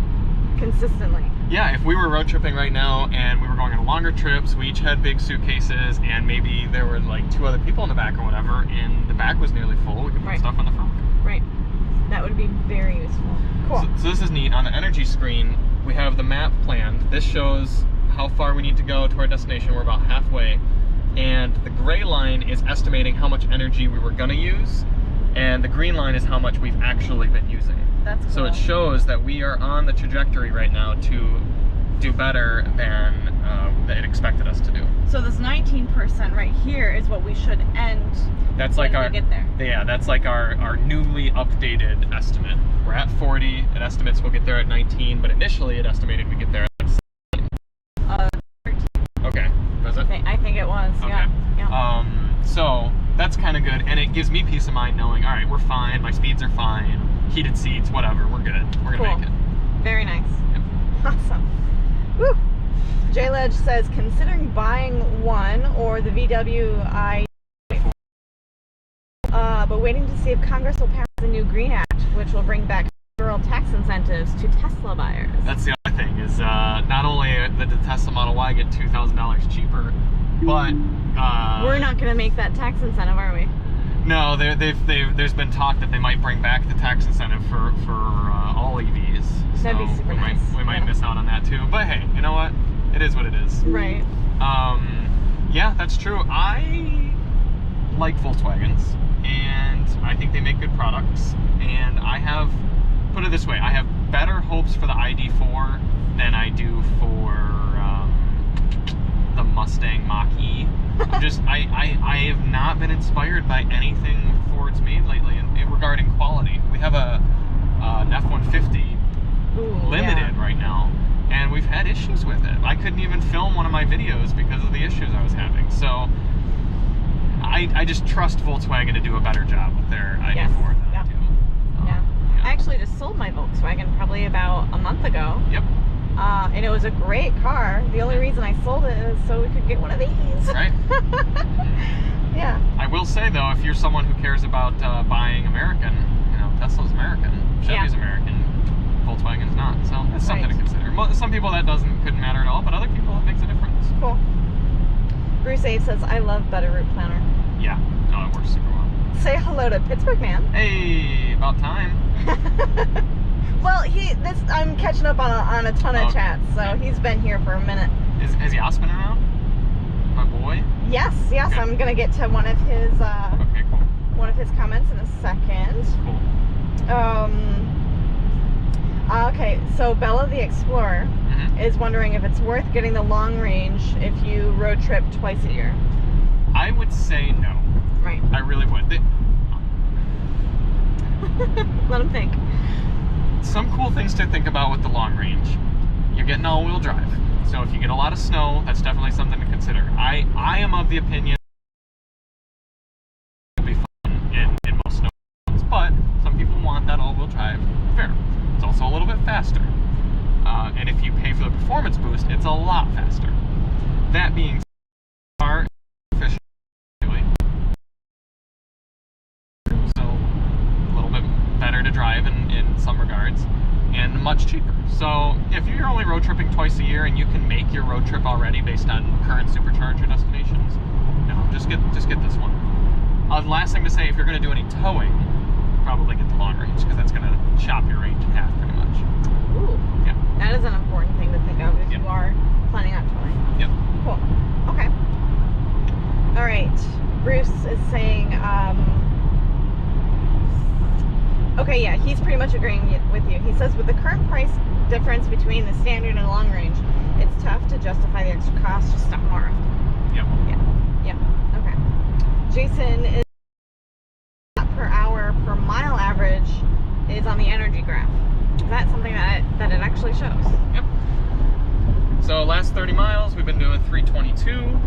Consistently.
Yeah, if we were road tripping right now and we were going on longer trips, we each had big suitcases, and maybe there were like 2 other people in the back or whatever, and the back was nearly full, we could put stuff on the front.
Right. That would be very useful. Cool.
So this is neat. On the energy screen, we have the map planned. This shows how far we need to go to our destination. We're about halfway. And the gray line is estimating how much energy we were going to use, and the green line is how much we've actually been using.
That's cool.
So it shows that we are on the trajectory right now to do better than it expected us to do.
So this 19% right here is what we should end.
That's like
when we get there.
Yeah, that's like our newly updated estimate. We're at 40. It estimates we'll get there at 19, but initially it estimated we get there Okay. Does it?
I think it was.
Okay.
Yeah.
So that's kind of good, and it gives me peace of mind knowing, all right, we're fine, my speeds are fine, heated seats, whatever, we're good. We're gonna make it.
Very nice.
Yep.
Awesome. Woo. J Ledge says, considering buying one or the VW but waiting to see if Congress will pass the new Green Act, which will bring back federal tax incentives to Tesla buyers.
That's the other thing, is not only did the Tesla Model Y get $2,000 cheaper, but
we're not going to make that tax incentive, are we?
No, there's been talk that they might bring back the tax incentive for all EVs. So
that'd be super nice.
We might miss out on that too. But hey, you know what? It is what it is.
Right.
Yeah, that's true. I like Volkswagens, and I think they make good products. And I have, put it this way, I have better hopes for the ID4 than I do for the Mustang Mach-E. I have not been inspired by anything Ford's made lately regarding quality. We have an F-150 limited right now, and we've had issues with it. I couldn't even film one of my videos because of the issues I was having. So I just trust Volkswagen to do a better job with their ID4 than I do.
Yeah. I actually just sold my Volkswagen probably about a month ago.
Yep.
And it was a great car. The only reason I sold it is so we could get one of these. Right. Yeah.
I will say though, if you're someone who cares about buying American, you know, Tesla's American, Chevy's American, Volkswagen's not. So it's something to consider. Some people that couldn't matter at all, but other people it makes a difference. Cool.
Bruce A says, I love Better Route Planner.
Yeah. No, it works super well.
Say hello to Pittsburgh Man.
Hey, about time.
Well, I'm catching up on a ton of chats, so he's been here for a minute.
Has Yas been around? My boy?
Yes. Okay. I'm gonna get to one of his one of his comments in a second.
Cool.
Okay, so Bella the Explorer is wondering if it's worth getting the long range if you road trip twice a year.
I would say no.
Right.
I really would.
Let him think.
Some cool things to think about with the long range. You're getting all-wheel drive. So if you get a lot of snow, that's definitely something to consider. I am of the opinion it'll be fun in most snow zones, but some people want that all-wheel drive. Fair. It's also a little bit faster. And if you pay for the performance boost, it's a lot faster. That being said, car efficient, so a little bit better to drive in some regards, and much cheaper. So if you're only road tripping twice a year and you can make your road trip already based on current Supercharger destinations, no, just get this one. The last thing to say, if you're going to do any towing, probably get the long range, because that's going to chop your range in half pretty much.
Ooh.
Yeah.
That is an important thing to think of if you are planning on towing.
Yep.
Cool. Okay. All right. Bruce is saying, okay, yeah, he's pretty much agreeing with you. He says with the current price difference between the standard and long range, it's tough to justify the extra cost. Just stop more often.
Yep.
Yeah. Okay. Jason is per hour per mile average is on the energy graph. Is that something that it actually shows?
Yep. So last 30 miles, we've been doing 322.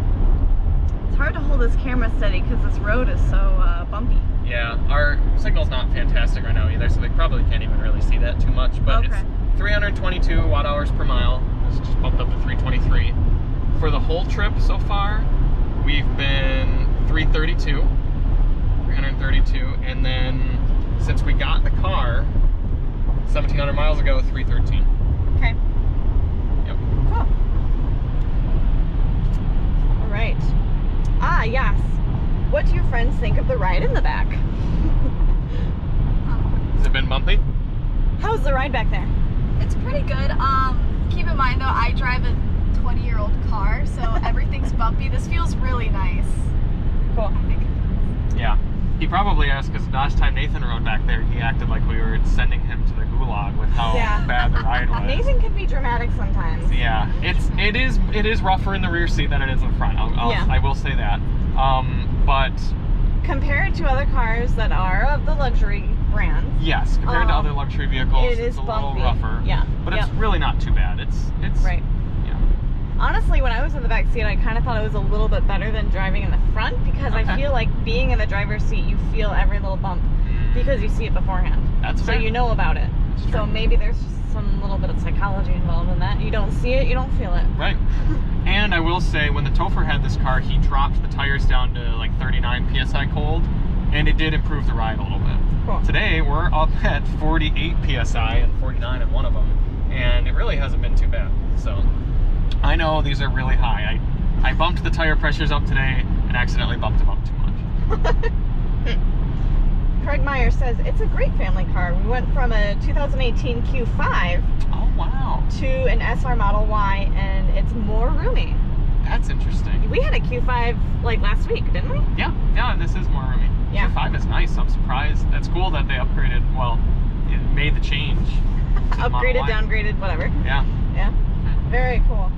It's hard to hold this camera steady because this road is so bumpy.
Yeah, our signal's not fantastic right now either, so they probably can't even really see that too much. But it's 322 watt hours per mile. It's just bumped up to 323. For the whole trip so far, we've been 332, and then since we got the car 1,700 miles ago, 313.
Okay.
Yep.
Cool. All right. Ah, yes. What do your friends think of the ride in the back?
Has it been bumpy?
How's the ride back there?
It's pretty good. Keep in mind though, I drive a 20-year-old car, so everything's bumpy. This feels really nice.
Cool.
I think.
Yeah. He probably asked, because last time Nathan rode back there, he acted like we were sending him to the gulag with how bad the ride was.
Nathan can be dramatic sometimes.
Yeah, it is rougher in the rear seat than it is in the front. I will say that. But
compared to other cars that are of the luxury brands,
yes, compared to other luxury vehicles, it's a little rougher.
Yeah,
but it's really not too bad. It's
right.
Yeah.
Honestly, when I was in the back seat, I kind of thought it was a little bit better than driving in the front because I feel like being in the driver's seat, you feel every little bump because you see it beforehand.
That's fair.
So you know about it. So maybe there's just some little bit of psychology involved in that. You don't see it, you don't feel it.
Right. And I will say, when the TOPher had this car, he dropped the tires down to like 39 PSI cold, and it did improve the ride a little bit.
Cool.
Today, we're up at 48 PSI and 49 in one of them, and it really hasn't been too bad. So I know these are really high. I bumped the tire pressures up today and accidentally bumped them up too much.
Craig Meyer says, it's a great family car. We went from a 2018 Q5
Oh, wow.
to an SR Model Y, and it's more roomy.
That's interesting.
We had a Q5 like last week, didn't we?
Yeah, and this is more roomy.
Yeah.
Q5 is nice. I'm surprised. That's cool that they upgraded, well, it made the change. to the Model
Upgraded,
Y.
downgraded, whatever.
Yeah.
Yeah. Very cool.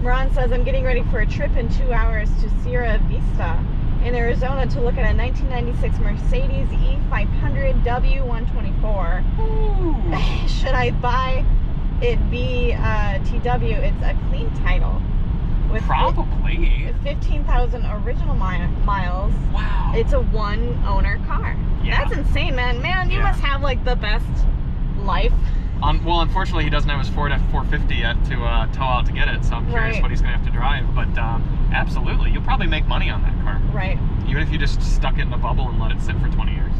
Ron says, I'm getting ready for a trip in 2 hours to Sierra Vista in Arizona to look at a 1996 Mercedes E500 W124.
Ooh.
Should I buy it TW? It's a clean title. With
Probably.
15,000 original miles.
Wow.
It's a one-owner car.
Yeah.
That's insane, man. Man, you
Yeah.
must have like the best life.
Well, unfortunately, he doesn't have his Ford F450 yet to tow out to get it, so I'm curious
Right.
what he's going to have to drive. But absolutely, you'll probably make money on that car.
Right.
Even if you just stuck it in a bubble and let it sit for 20 years.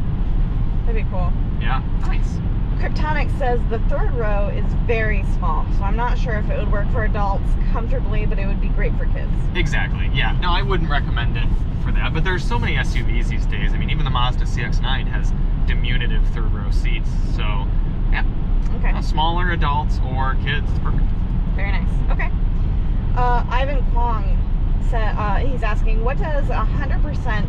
That'd be cool.
Yeah, nice.
Kryptonic says the third row is very small, so I'm not sure if it would work for adults comfortably, but it would be great for kids.
Exactly, yeah. No, I wouldn't recommend it for that, but there's so many SUVs these days. I mean, even the Mazda CX-9 has diminutive third row seats, so yeah.
Okay.
Smaller adults or kids, it's perfect.
Very nice. Okay. Ivan Kwong said, he's asking, what does 100%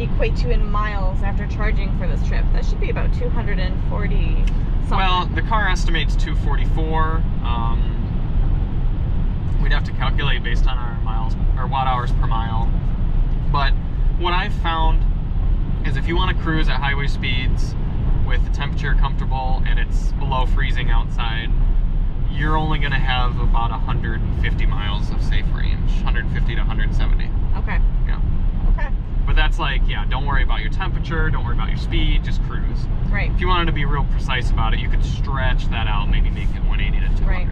equate to in miles after charging for this trip? That should be about 240 something.
Well, the car estimates 244. We'd have to calculate based on our miles or watt hours per mile. But what I've found is if you want to cruise at highway speeds with the temperature comfortable and it's below freezing outside, you're only going to have about 150 miles of safe range, 150 to 170.
Okay.
Yeah.
Okay.
But that's like, yeah, don't worry about your temperature, don't worry about your speed, just cruise.
Right.
If you wanted to be real precise about it, you could stretch that out, maybe make it 180 to 200.
Right.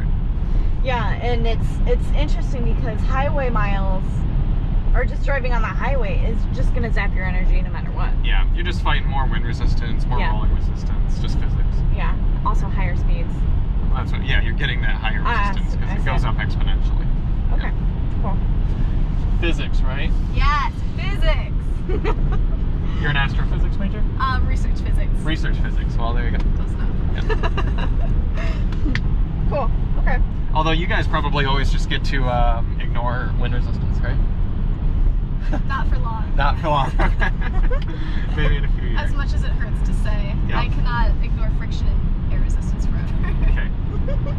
Yeah, and it's interesting because highway miles, or just driving on the highway, is just going to zap your energy no matter what.
Yeah, you're just fighting more wind resistance, more rolling resistance, just physics.
Yeah, also higher speeds.
Well, that's what, yeah, you're getting that higher resistance because it goes up exponentially.
Okay, cool.
Physics, right?
Yes, physics.
You're an astrophysics major?
Research physics.
Research physics, well, there you go.
Close enough.
Cool, okay.
Although you guys probably always just get to ignore wind resistance, right?
Not for long.
Not for long. Maybe in a few years.
As much as it hurts to say,
Yeah.
I cannot ignore friction and air resistance forever.
Okay.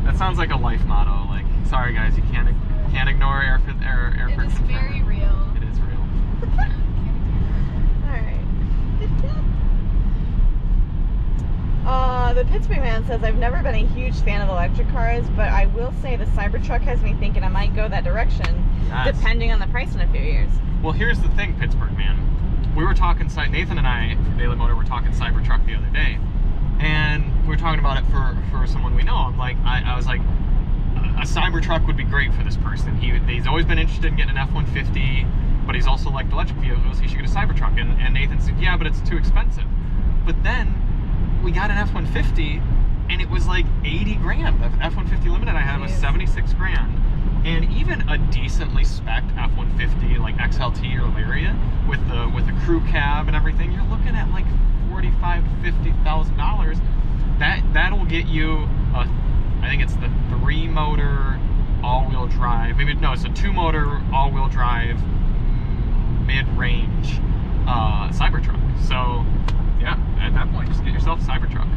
That sounds like a life motto. Like, sorry guys, you can't ignore air friction.
It is very real.
It is real.
The Pittsburgh Man says, I've never been a huge fan of electric cars, but I will say the Cybertruck has me thinking I might go that direction,
Yes.
depending on the price in a few years.
Well, here's the thing, Pittsburgh Man. We were talking, Nathan and I from Daily Motor were talking Cybertruck the other day, and we were talking about it for someone we know. I'm like, I was like, a Cybertruck would be great for this person. He's always been interested in getting an F-150, but he's also liked electric vehicles. He should get a Cybertruck. And Nathan said, yeah, but it's too expensive. But then we got an F-150, and it was like 80 grand. The F-150 Limited I had was 76 grand. And even a decently spec'd F-150 like XLT or Lariat with the crew cab and everything, you're looking at like $45,000 to $50,000. That'll get you I think it's the 3-motor all-wheel drive. Maybe no, it's a 2-motor all-wheel drive mid-range Cybertruck. So yeah, at that point, just get yourself a Cybertruck.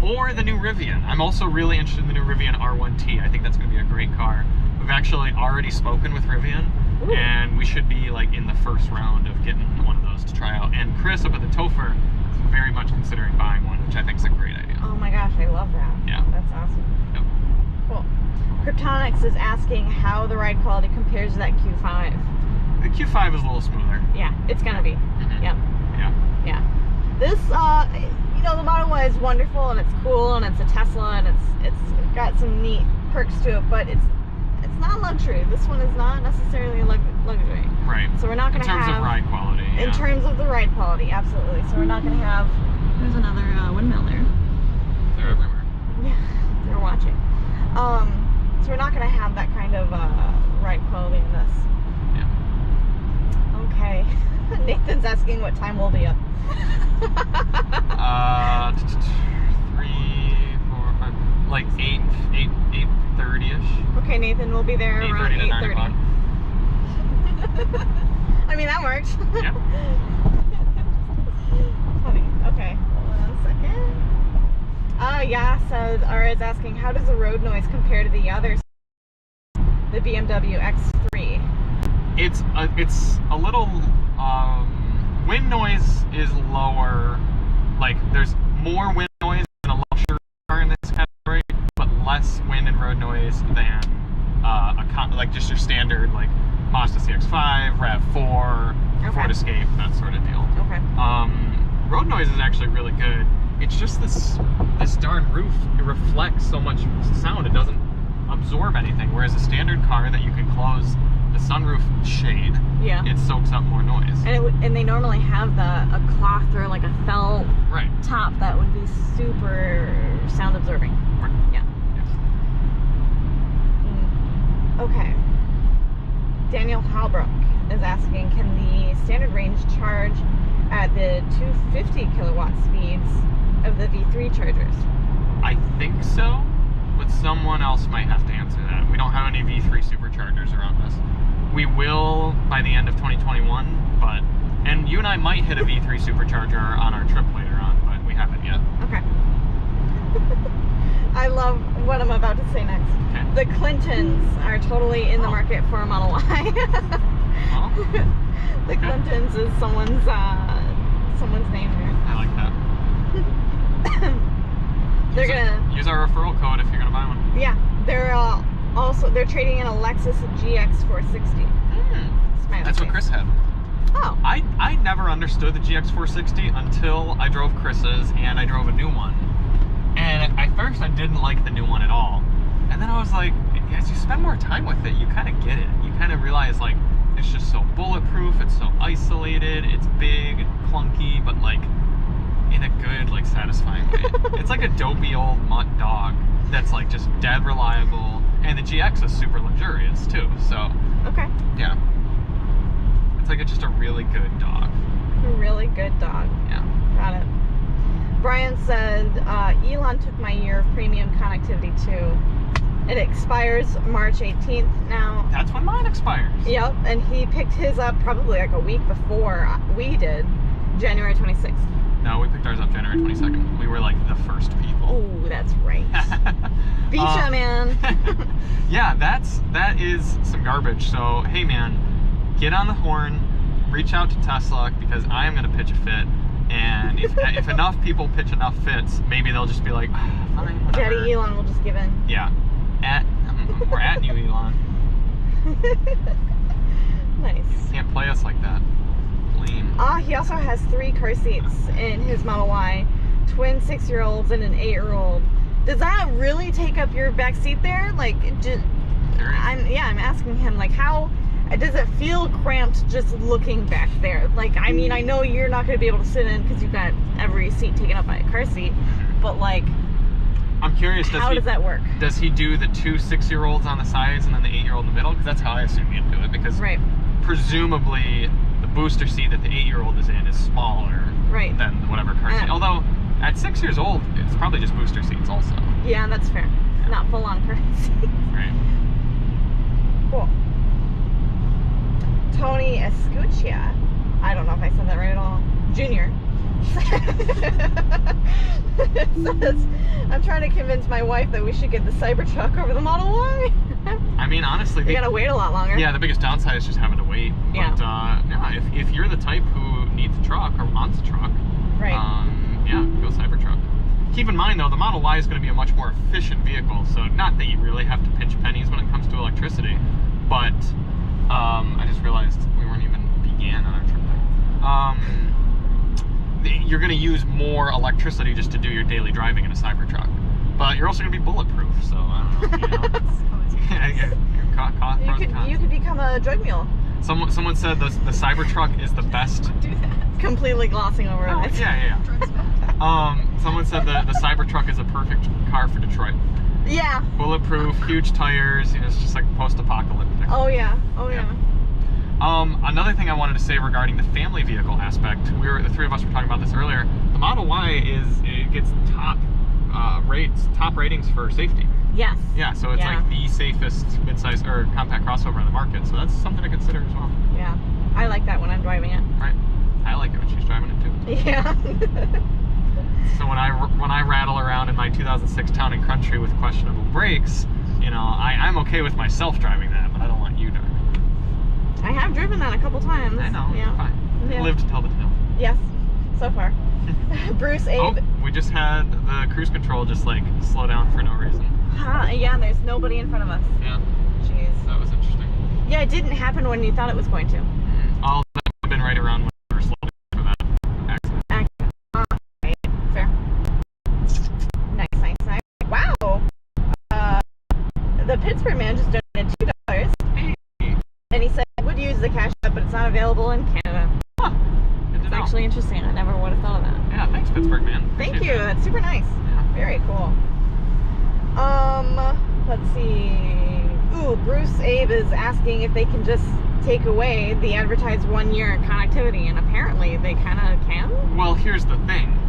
Or the new Rivian. I'm also really interested in the new Rivian R1T. I think that's going to be a great car. We've actually already spoken with Rivian, and we should be like in the first round of getting one of those to try out. And Chris up at the TOPher is very much considering buying one, which I think is a great idea.
Oh my gosh, I love that.
Yeah.
That's awesome.
Yep.
Cool. Kryptonics is asking how the ride quality compares to that Q5.
The Q5 is a little smoother.
Yeah, it's gonna be.
Mm-hmm.
Yep.
Yeah.
This, you know, the Model Y is wonderful and it's cool and it's a Tesla and it's got some neat perks to it, but it's not luxury. This one is not necessarily luxury.
Right.
So we're not going to have...
In terms of ride quality,
In terms of the ride quality, absolutely. So we're not going to have... There's another windmill there.
They're everywhere.
Yeah, they're watching. So we're not going to have that kind of ride quality in this.
Yeah.
Okay. Nathan's asking what time we'll be up.
3, 4, 5, like 8:30ish.
Okay, Nathan, we'll be there around
8:30 to 9 o'clock.
I mean, that works.
Yeah.
Funny. Okay, hold on a second. Yeah, so is asking, how does the road noise compare to the others? The BMW X3.
It's a little, wind noise is lower, like there's more wind noise than a luxury car in this category, but less wind and road noise than like just your standard like Mazda CX-5, RAV4, Ford Escape, that sort of deal.
Okay.
Road noise is actually really good. It's just this darn roof, it reflects so much sound, it doesn't absorb anything, whereas a standard car that you can close the sunroof shade, it soaks up more noise.
And they normally have a cloth or like a felt top that would be super sound absorbing.
Right.
Yeah. Okay. Daniel Halbrook is asking, can the standard range charge at the 250 kilowatt speeds of the V3 chargers?
I think so, but someone else might have to answer that. We don't have any V3 superchargers around us. We will by the end of 2021, and you and I might hit a V3 supercharger on our trip later on, but we haven't yet.
Okay. I love what I'm about to say next.
Okay.
The Clintons are totally in the market for a Model Y. The Clintons is someone's name here.
I like that.
They're gonna
use our referral code if you're gonna buy one.
Yeah, they're trading in a Lexus GX 460.
That's what Chris had.
Oh.
I never understood the GX 460 until I drove Chris's and I drove a new one. And at first I didn't like the new one at all. And then I was like, as you spend more time with it, you kind of get it. You kind of realize like, it's just so bulletproof, it's so isolated, it's big, clunky, but like in a good, like satisfying way. It's like a dopey old mutt dog that's like just dead reliable. And the GX is super luxurious too, so.
Okay.
Yeah. It's like just a really good dog.
A really good dog.
Yeah.
Got it. Brian said, Elon took my year of premium connectivity too. It expires March 18th now.
That's when mine expires.
Yep, and he picked his up probably like a week before we did, January 26th.
No, we picked ours up January 22nd. We were like the first people.
Oh, that's right. Beacha, man.
Yeah, that is some garbage. So, hey man, get on the horn, reach out to Tesla, because I am going to pitch a fit. And if enough people pitch enough fits, maybe they'll just be like, fine, whatever.
Daddy Elon will just give in.
Yeah. We're at you, Elon.
Nice.
You can't play us like that. Lame.
He also has 3 car seats in his Model Y, twin 6-year-olds and an 8-year-old. Does that really take up your back seat there? Like, I'm asking him, like, how does it feel cramped just looking back there? Like, I mean, I know you're not going to be able to sit in because you've got every seat taken up by a car seat, but like,
I'm curious,
how does that work?
Does he do the 2 6-year-olds on the sides and then the 8-year-old in the middle? Because that's how I assume he'd do it. Because presumably the booster seat that the 8-year-old is in is smaller than whatever car seat. Although at 6 years old, it's probably just booster seats also.
Yeah, that's fair. Yeah. Not full-on car seats.
Right.
Cool. Tony Escuccia, I don't know if I said that right at all, Junior, says, I'm trying to convince my wife that we should get the Cybertruck over the Model Y.
I mean, honestly,
you gotta wait a lot longer.
Yeah, the biggest downside is just having to wait.
Yeah.
But if you're the type who needs a truck or wants a truck, yeah, go Cybertruck. Keep in mind though, the Model Y is going to be a much more efficient vehicle, so not that you really have to pinch pennies when it comes to electricity, but I just realized we weren't even began on our trip there. You're going to use more electricity just to do your daily driving in a Cybertruck, but you're also going to be bulletproof, so I don't know. You know.
You could become a drug mule.
Someone said the Cybertruck is the best.
Do that.
Completely glossing over
Oh,
it.
yeah. Someone said the Cybertruck is a perfect car for Detroit.
Yeah.
Bulletproof, huge tires, you know, it's just like post-apocalyptic.
Oh yeah.
Another thing I wanted to say regarding the family vehicle aspect, the three of us were talking about this earlier. The Model Y gets top ratings for safety.
Yes.
Yeah, so it's like the safest midsize or compact crossover on the market. So that's something to consider as well.
Yeah. I like that when I'm driving it.
Right. I like it when she's driving it too.
Yeah.
So when I rattle around in my 2006 Town and Country with questionable brakes, you know, I'm okay with myself driving that, but I don't want you driving it.
I have driven that a couple times.
I know.
Yeah.
Fine.
Yeah.
Live to tell the tale.
Yes. So far. Bruce, Abe.
Oh, we just had the cruise control just like slow down for no reason.
Yeah, there's nobody in front of us.
Yeah.
Jeez.
That was interesting.
Yeah, it didn't happen when you thought it was going to.
All of that would have been right around when we were slow down for that accident.
Right. Fair. Nice. Wow. The Pittsburgh Man just donated $2.
Hey.
And he said he would use the Cash App, but it's not available in Canada.
Huh. Good to
It's
know.
actually interesting. I never would have thought of that.
Yeah, thanks Pittsburgh Man.
Thank
Appreciate
you.
that.
That's super nice.
Yeah.
Very cool. Let's see. Ooh, Bruce Abe is asking if they can just take away the advertised 1 year connectivity, and apparently they kind of can.
Well, here's the thing,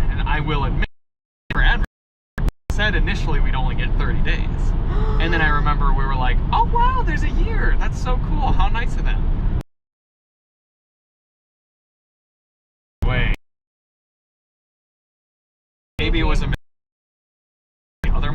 and I will admit, for advertising, said initially we'd only get 30 days, and then I remember we were like, oh wow, there's a year. That's so cool. How nice of them. Wait. Maybe it was a other.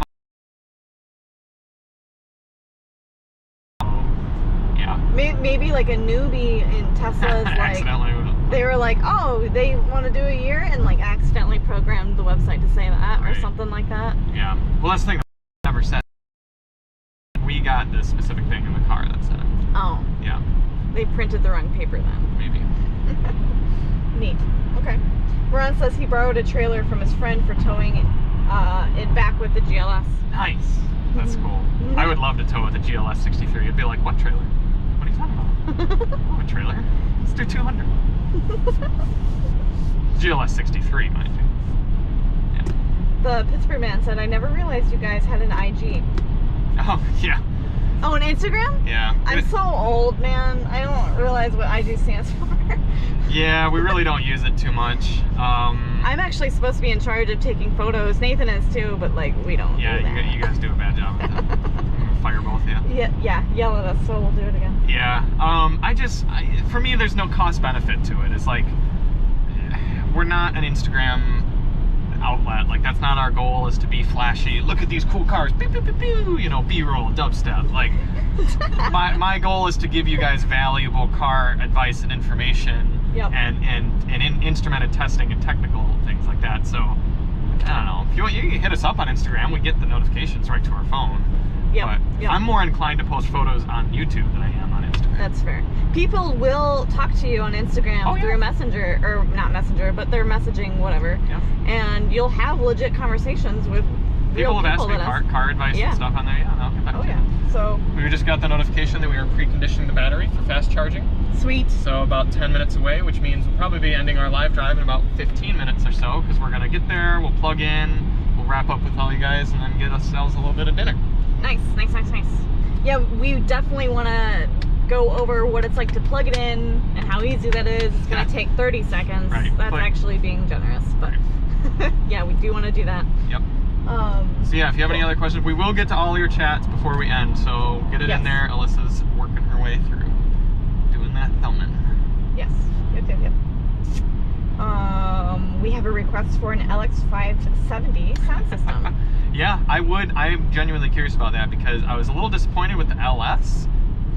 Yeah.
Maybe like a newbie in Tesla's like
Accidentally.
they were like, oh, they want to do a year, and like accidentally programmed the website to say that or
Right.
something like that.
Yeah. Well, that's the thing. I never said. We got this specific thing in the car that said it.
Oh,
Yeah.
they printed the wrong paper then.
Maybe.
Neat. Okay. Ron says he borrowed a trailer from his friend for towing it back with the GLS.
Nice. That's cool. I would love to tow with a GLS 63. It'd be like, what trailer? What are you talking about? Oh, a trailer? Let's do 200. GLS 63, mind you. Yeah.
The Pittsburgh Man said, I never realized you guys had an IG.
Oh, yeah.
Oh, an Instagram?
Yeah.
I'm so old, man. I don't realize what IG stands for.
Yeah, we really don't use it too much.
I'm actually supposed to be in charge of taking photos. Nathan is too, but like we don't.
Yeah,
do that.
you guys do a bad job at that. I'm gonna fire both of you.
Yeah, yell at us so we'll do it again.
Yeah. For me, there's no cost benefit to it. It's like, we're not an Instagram outlet. Like, that's not our goal, is to be flashy. Look at these cool cars. Pew, pew, pew, pew. You know, B-roll, dubstep. Like, my goal is to give you guys valuable car advice and information.
Yep.
And instrumented testing and technical things like that. So, I don't know. If you want, you can hit us up on Instagram. We get the notifications right to our phone.
Yep.
But I'm more inclined to post photos on YouTube than I am on Instagram.
That's fair. People will talk to you on Instagram through Messenger, or not Messenger, but they're messaging, whatever.
Yeah.
And you'll have legit conversations with
People
real
have asked me
that
car advice and stuff on there. Yeah, and I'll get back to you.
So
We just got the notification that we are preconditioning the battery for fast charging.
sweet.
So about 10 minutes away, which means we'll probably be ending our live drive in about 15 minutes or so, because we're going to get there, we'll plug in, we'll wrap up with all you guys, and then get ourselves a little bit of dinner.
Nice. Yeah, we definitely want to go over what it's like to plug it in and how easy that is. It's going to take 30 seconds.
Right.
That's actually being generous, but yeah, we do want to do that.
Yep. So yeah, if you have any other questions, we will get to all your chats before we end, so get it in there. Alyssa's working her way through doing that thumbing.
Yes. Yep. We have a request for an LX570 sound system.
Yeah, I'm genuinely curious about that, because I was a little disappointed with the LS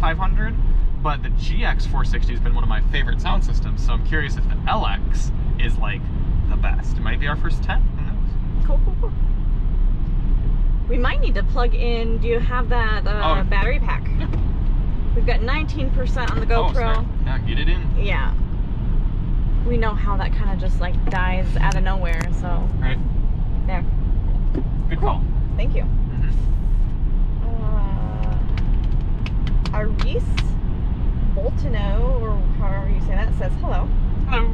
500, but the GX 460 has been one of my favorite sound systems, so I'm curious if the LX is like the best. It might be our first 10, who knows?
Cool. We might need to plug in. Do you have that battery pack?
Yeah.
We've got 19% on the GoPro.
Smart. Yeah, get it in.
Yeah. We know how that kind of just like dies out of nowhere, so.
Right.
There.
Good call.
Thank you. Aris Boltino, or however you say that, says hello.
Hello.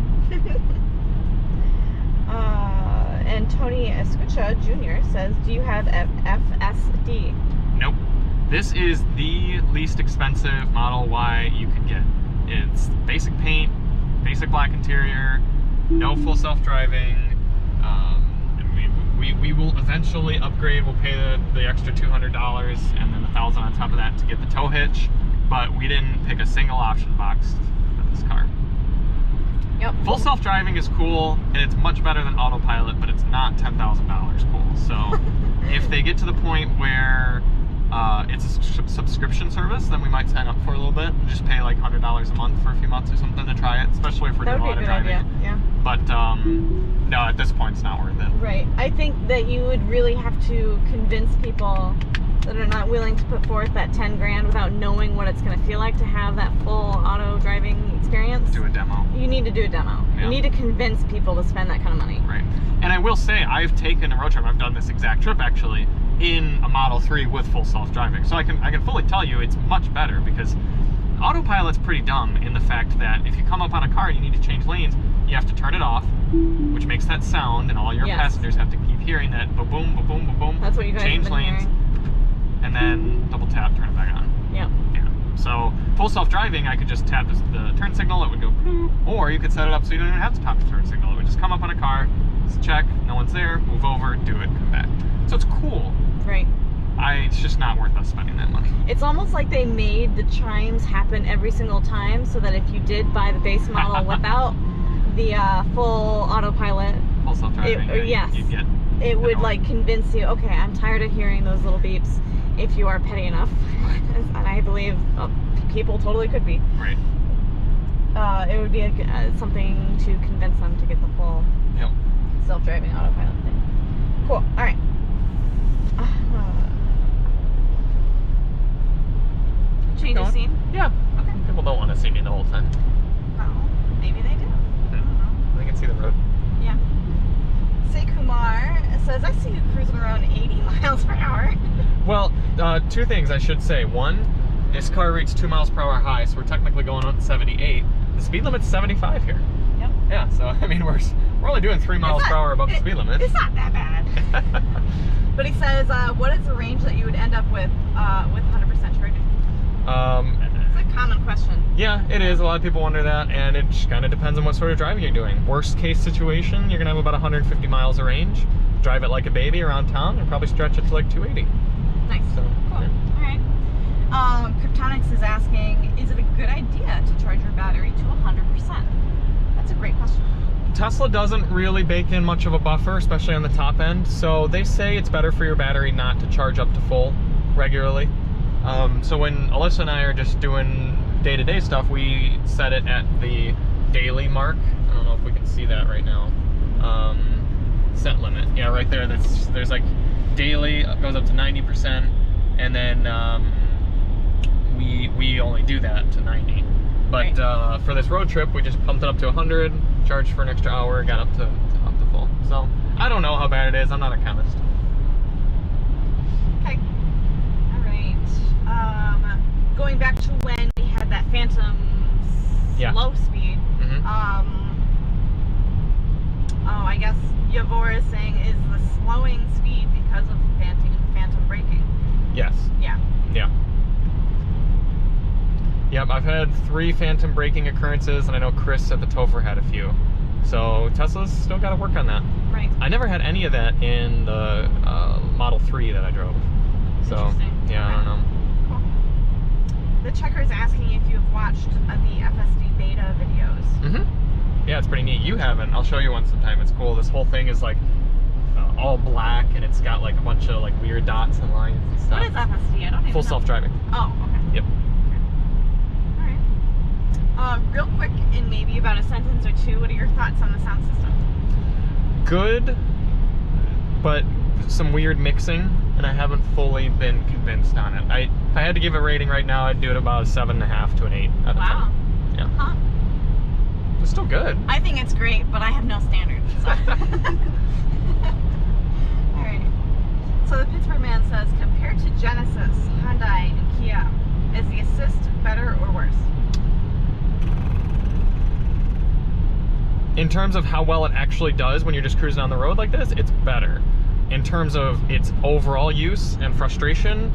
And Tony Escucha Jr. says, do you have FSD?
Nope. This is the least expensive Model Y you could get. It's basic paint, basic black interior, no full self-driving. We will eventually upgrade. We'll pay the extra $200 and then $1,000 on top of that to get the tow hitch. But we didn't pick a single option box for this car.
Yep.
Full self-driving is cool, and it's much better than autopilot, but it's not $10,000 cool. So if they get to the point where it's a subscription service, then we might sign up for a little bit and just pay like $100 a month for a few months or something to try it, especially if we're doing a lot of driving.
Idea. Yeah.
But no, at this point it's not worth it.
Right. I think that you would really have to convince people that are not willing to put forth that 10 grand without knowing what it's going to feel like to have that full auto driving experience.
Do a demo.
You need to do a demo.
Yeah.
You need to convince people to spend that kind of money.
Right. And I will say, I've taken a road trip, I've done this exact trip actually, in a Model 3 with full self-driving. So I can fully tell you it's much better, because autopilot's pretty dumb in the fact that if you come up on a car and you need to change lanes, you have to turn it off, which makes that sound, and all your passengers have to keep hearing that ba-boom, ba-boom, ba-boom.
That's what you guys
change
have been
lanes,
hearing.
and then double tap, turn it back on.
Yep.
Yeah. So full self-driving, I could just tap the turn signal, it would go bloop, or you could set it up so you don't even have to tap the turn signal. It would just come up on a car, just check, no one's there, move over, do it, come back. So it's cool.
Right.
It's just not worth us spending that money.
It's almost like they made the chimes happen every single time, so that if you did buy the base model without the full autopilot,
Full self-driving,
yes,
you'd get
it would like convince you, okay, I'm tired of hearing those little beeps, if you are petty enough. And I believe people totally could be.
Right.
It would be something to convince them to get the full self-driving autopilot thing. Cool. All right. Change of scene?
Yeah.
Okay.
People don't want to see me the whole time.
Well, maybe they do. I don't know.
They can see the road.
Yeah. Say Kumar says, I see you cruising around 80 miles per hour.
Well, two things I should say. One, this car reached 2 miles per hour high, so we're technically going on 78. The speed limit's 75 here.
Yep.
Yeah, so I mean we're only doing 3 miles per hour above the speed limit.
It's not that bad. But he says, what is the range that you would end up with 100% charging? It's a common question.
Yeah, it is. A lot of people wonder that, and it just kind of depends on what sort of driving you're doing. Worst case situation, you're gonna have about 150 miles of range. Drive it like a baby around town, and probably stretch it to like 280.
Nice.
So,
cool.
Yeah.
All right. Kryptonics is asking, is it a good idea to charge your battery to 100%? That's a great question.
Tesla doesn't really bake in much of a buffer, especially on the top end. So they say it's better for your battery not to charge up to full regularly. So when Alyssa and I are just doing day-to-day stuff, we set it at the daily mark. I don't know if we can see that right now. Set limit. Yeah, right there. There's like daily goes up to 90%, and then we only do that to 90. But right. For this road trip, we just pumped it up to 100, charged for an extra hour, got up to full. So I don't know how bad it is. I'm not a chemist.
Okay. All right. Going back to when we had that phantom slow speed.
Mm-hmm.
I guess Yavor is saying, is the slowing speed because of phantom braking?
Yes.
Yeah.
Yeah. Yep, I've had 3 phantom braking occurrences, and I know Chris at TheTopher had a few. So Tesla's still got to work on that.
Right.
I never had any of that in the Model 3 that I drove. So, yeah, I don't know.
Cool. The checker's asking if you've watched the FSD beta videos.
Mm-hmm. Yeah, it's pretty neat. You haven't. I'll show you one sometime. It's cool. This whole thing is like all black, and it's got like a bunch of like weird dots and lines and stuff.
What is FSD? I don't even know.
Full self-driving.
Oh, okay.
Yep.
Real quick, in maybe about a sentence or two, what are your thoughts on the sound system?
Good. but some weird mixing, and I haven't fully been convinced on it. If I had to give a rating right now, I'd do it about a 7.5 to an 8 out of 10.
Wow.
Yeah.
Huh.
It's still good.
I think it's great, but I have no standards. So. All right. So the Pittsburgh Man says, compared to Genesis, Hyundai, and Kia, is the assist better or worse?
In terms of how well it actually does when you're just cruising on the road like this, it's better. In terms of its overall use and frustration,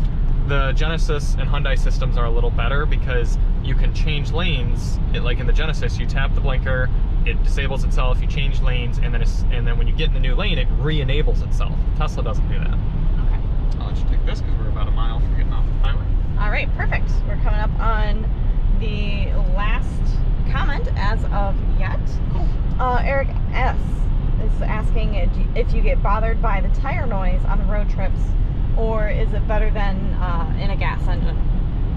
the Genesis and Hyundai systems are a little better because you can change lanes. Like in the Genesis, you tap the blinker, it disables itself, you change lanes, and then when you get in the new lane, it re-enables itself. Tesla doesn't do that.
Okay.
I'll let you take this because we're about a mile from getting off the highway.
All right, perfect. We're coming up on the last comment as of yet.
Cool.
Eric S. is asking if you get bothered by the tire noise on the road trips, or is it better than in a gas engine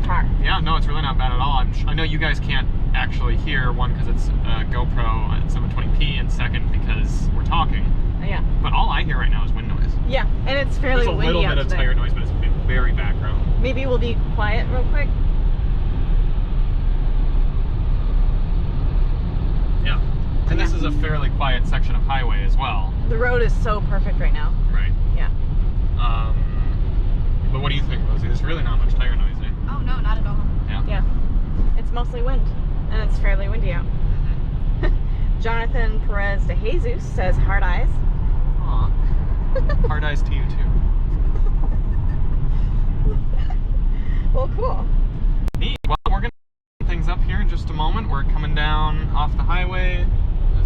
car?
Yeah, no, it's really not bad at all. I know you guys can't actually hear, one because it's GoPro at 720p, and second because we're talking.
Yeah.
But all I hear right now is wind noise.
Yeah, and it's fairly
windy. There's a little bit of tire noise, but it's very background.
Maybe we'll be quiet real quick.
Yeah. And this is a fairly quiet section of highway as well.
The road is so perfect right now.
Right.
Yeah.
But what do you think, Rosie? There's really not much tire noise, eh?
Oh no, not at all.
Yeah.
Yeah. It's mostly wind, and it's fairly windy out. Jonathan Perez de Jesus says hard eyes.
Aw. Hard eyes to you too.
Well, cool.
Neat. Well, we're going to things up here in just a moment. We're coming down off the highway,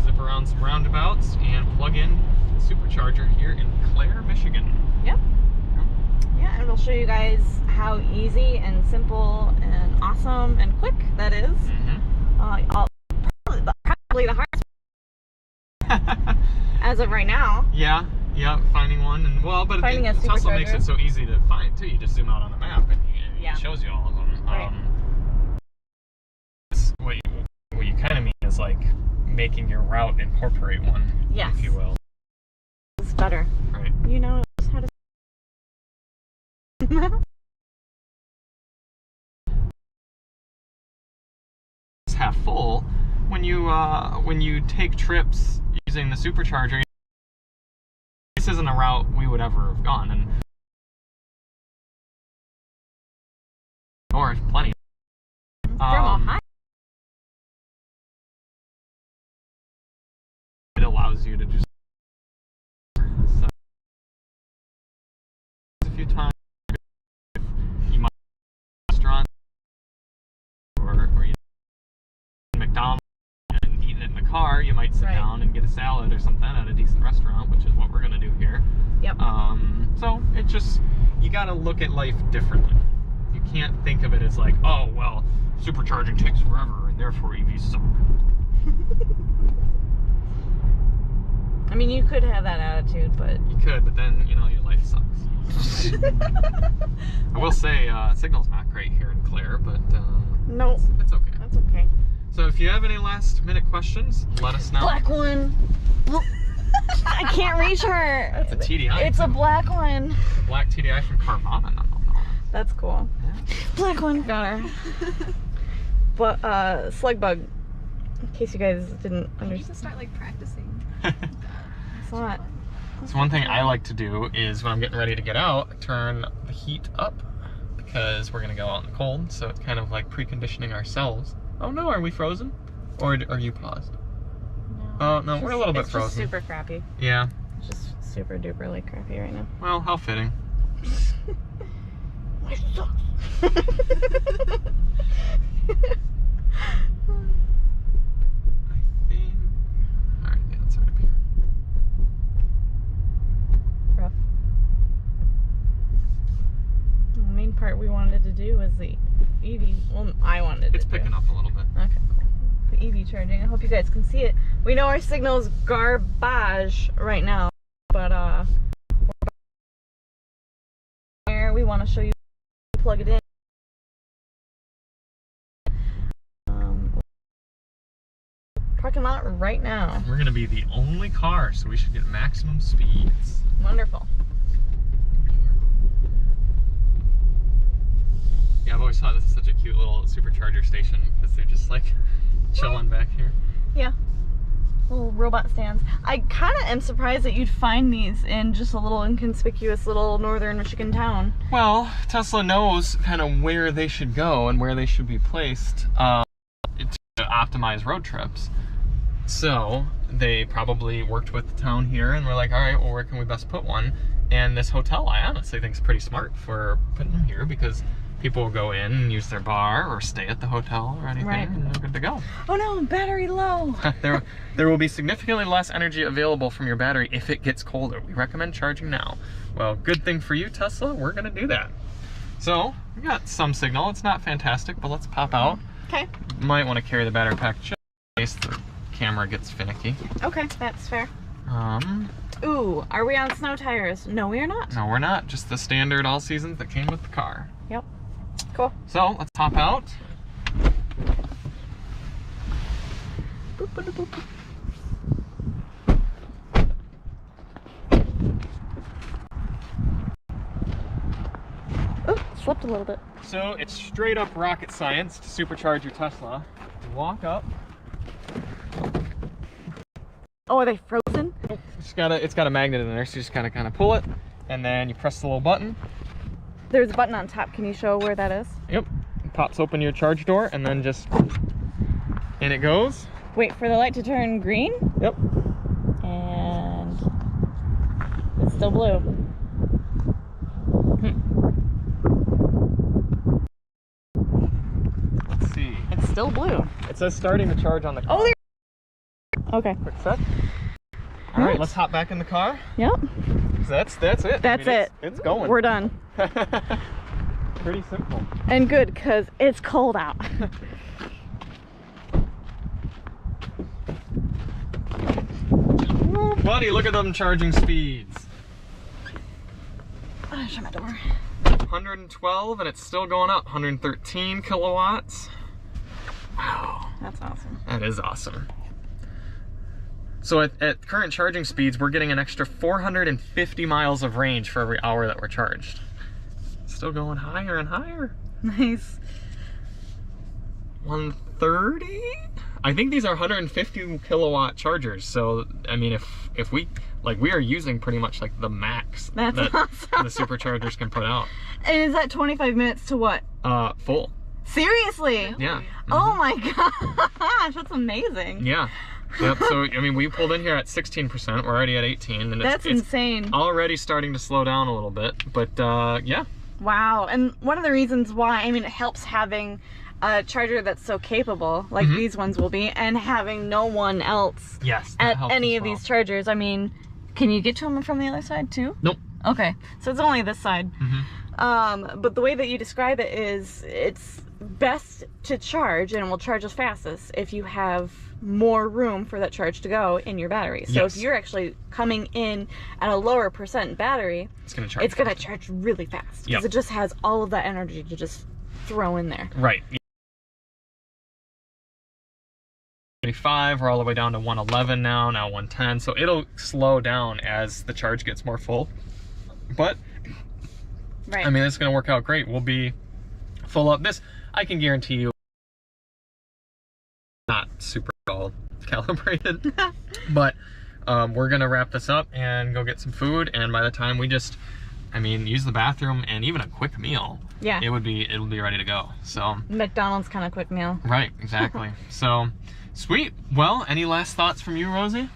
zip around some roundabouts, and plug in the Supercharger here in Clare, Michigan.
Yep. Yeah, and we'll show you guys how easy and simple and awesome and quick that is. Probably the hardest as of right now.
Yeah, finding one, and well, but
Finding a
Tesla
Supercharger.
makes it so easy to find too. You just zoom out on the map, and
Yeah.
it shows you all of them.
Right.
What you kind of mean is like making your route incorporate one,
Yes.
if you will.
It's better.
Right.
You know how to.
It's half full. When you take trips using the Supercharger, this isn't a route we would ever have gone, and or plenty.
From Ohio.
It allows you to just a few times. You might restaurant or you McDonald's and eat it in the car. You might sit
Right.
down and get a salad or something at a decent restaurant, which is what we're gonna do here.
Yep.
So it just, you gotta look at life differently. You can't think of it as like, oh well, supercharging takes forever and therefore EVs suck.
I mean, you could have that attitude, but
You could, but then, your life sucks. I will say, signal's not great here in Clare, but
no,
it's okay.
that's okay.
So if you have any last minute questions, let us know.
Black one. I can't reach her.
That's a TDI.
It's a
too.
black one.
A black TDI from Carvana. No.
That's cool.
Yeah.
Black one. Got her. But slug bug. In case you guys didn't
I need to
understand.
start like practicing.
It's not.
So one thing I like to do is when I'm getting ready to get out, turn the heat up because we're gonna go out in the cold. So it's kind of like preconditioning ourselves. Oh no, are we frozen? Or are you paused? Oh no, we're a little bit
It's
frozen.
just super crappy.
Yeah.
It's just super duperly crappy right now.
Well, how fitting.
My socks.
I think. Alright, yeah, it's right up here.
Rough. The main part we wanted to do was the EV. Well, I wanted
It's
to
picking
do.
up a little bit.
Okay, cool. The EV charging. I hope you guys can see it. We know our signal's garbage right now, but we want to show you how to plug it in. parking lot right now.
We're gonna be the only car, so we should get maximum speeds.
Wonderful.
Yeah, I've always thought this is such a cute little Supercharger station because they're just like chilling back here.
Yeah. Little robot stands. I kind of am surprised that you'd find these in just a little inconspicuous little northern Michigan town.
Well, Tesla knows kind of where they should go and where they should be placed to optimize road trips. So they probably worked with the town here and we're like, all right, well, where can we best put one? And this hotel, I honestly think is pretty smart for putting them here because people will go in and use their bar or stay at the hotel or anything,
Right.
and they're good to go.
Oh no, battery low.
There will be significantly less energy available from your battery if it gets colder. We recommend charging now. Well, good thing for you, Tesla, we're gonna do that. So, we got some signal. It's not fantastic, but let's pop out.
Okay.
Might want to carry the battery pack just in case the camera gets finicky.
Okay, that's fair.
Ooh,
are we on snow tires? No, we are not.
No, we're not. Just the standard all seasons that came with the car.
Yep. Cool.
So, let's hop out.
Boop, boop, boop, boop. Oh, slipped a little bit.
So, it's straight up rocket science to supercharge your Tesla. Walk up.
Oh, are they frozen?
It's got a magnet in there, so you just kind of pull it, and then you press the little button.
There's a button on top. Can you show where that is?
Yep. It pops open your charge door, and then just in it goes.
Wait for the light to turn green.
Yep.
And it's still blue.
Let's see.
It's still blue.
It says starting to charge on the car.
Oh, there. Okay.
Quick set. All right, let's hop back in the car.
Yep.
That's it.
That's it.
It's going.
We're done.
Pretty simple.
And good, because it's cold out.
Ooh, buddy, look at them charging speeds.
Oh, shut my door.
112, and it's still going up. 113 kilowatts. Wow.
That's awesome.
That is awesome. So at current charging speeds, we're getting an extra 450 miles of range for every hour that we're charged. Still going higher and higher.
Nice.
130? I think these are 150 kilowatt chargers. So, I mean, if we are using pretty much like the max
That's
that
awesome.
the superchargers can put out.
And is that 25 minutes to what?
Full.
Seriously?
Yeah.
Oh my gosh, that's amazing.
Yeah. Yep. So, I mean, we pulled in here at 16%. We're already at 18, and
That's insane.
already starting to slow down a little bit. But yeah.
Wow. And one of the reasons why, I mean, it helps having a charger that's so capable, like these ones will be, and having no one else
Yes. that
at
helps
any
as
of
well.
these chargers. I mean, can you get to them from the other side too?
Nope.
Okay. So it's only this side. But the way that you describe it is it's best to charge, and it will charge as fastest if you have more room for that charge to go in your battery. So
Yes.
if you're actually coming in at a lower percent battery,
It's gonna charge.
it's going to charge really fast because
Yep.
it just has all of that energy to just throw in there.
Right. 85, we're all the way down to 111 now 110. So it'll slow down as the charge gets more full. But
Right.
I mean, it's gonna work out great. We'll be full up. This, I can guarantee you, not super well calibrated, but we're gonna wrap this up and go get some food. And by the time we just, I mean, use the bathroom and even a quick meal,
Yeah.
it'll be ready to go. So
McDonald's kind of quick meal.
right, exactly. So sweet. Well, any last thoughts from you, Rosie?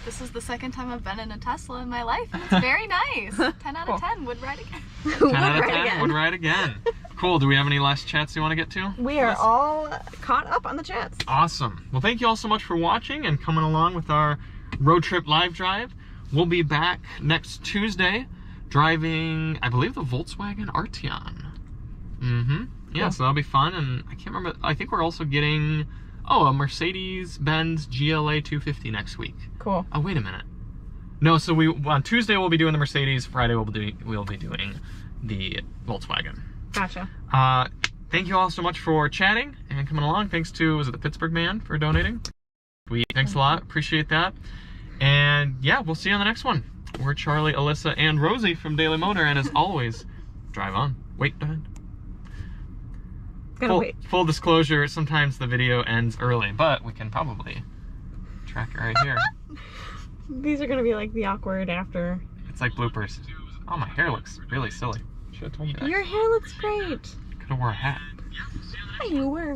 This is the second time I've been in a Tesla in my life, and it's very nice. 10 out of 10, would ride again.
10 out of 10 would ride again. Cool. Do we have any last chats you want to get to?
We are all caught up on the chats.
Awesome. Well, thank you all so much for watching and coming along with our road trip live drive. We'll be back next Tuesday driving, I believe, the Volkswagen Arteon. Yeah,
Cool.
so that'll be fun. And I can't remember, I think we're also getting, a Mercedes-Benz GLA 250 next week.
Cool.
Oh, wait a minute. No, so on Tuesday we'll be doing the Mercedes, Friday we'll be doing the Volkswagen.
Gotcha.
Thank you all so much for chatting and coming along. Thanks to, was it the Pittsburgh Man for donating? Sweet. Thanks a lot. Appreciate that. And yeah, we'll see you on the next one. We're Charlie, Alyssa, and Rosie from Daily Motor, and as always, drive on. Wait, go ahead. Full disclosure, sometimes the video ends early, but we can probably track it right here.
These are gonna be like the awkward after.
It's like bloopers. Oh, my hair looks really silly. Should have told me that.
Your hair looks great.
Could have wore a hat.
You were.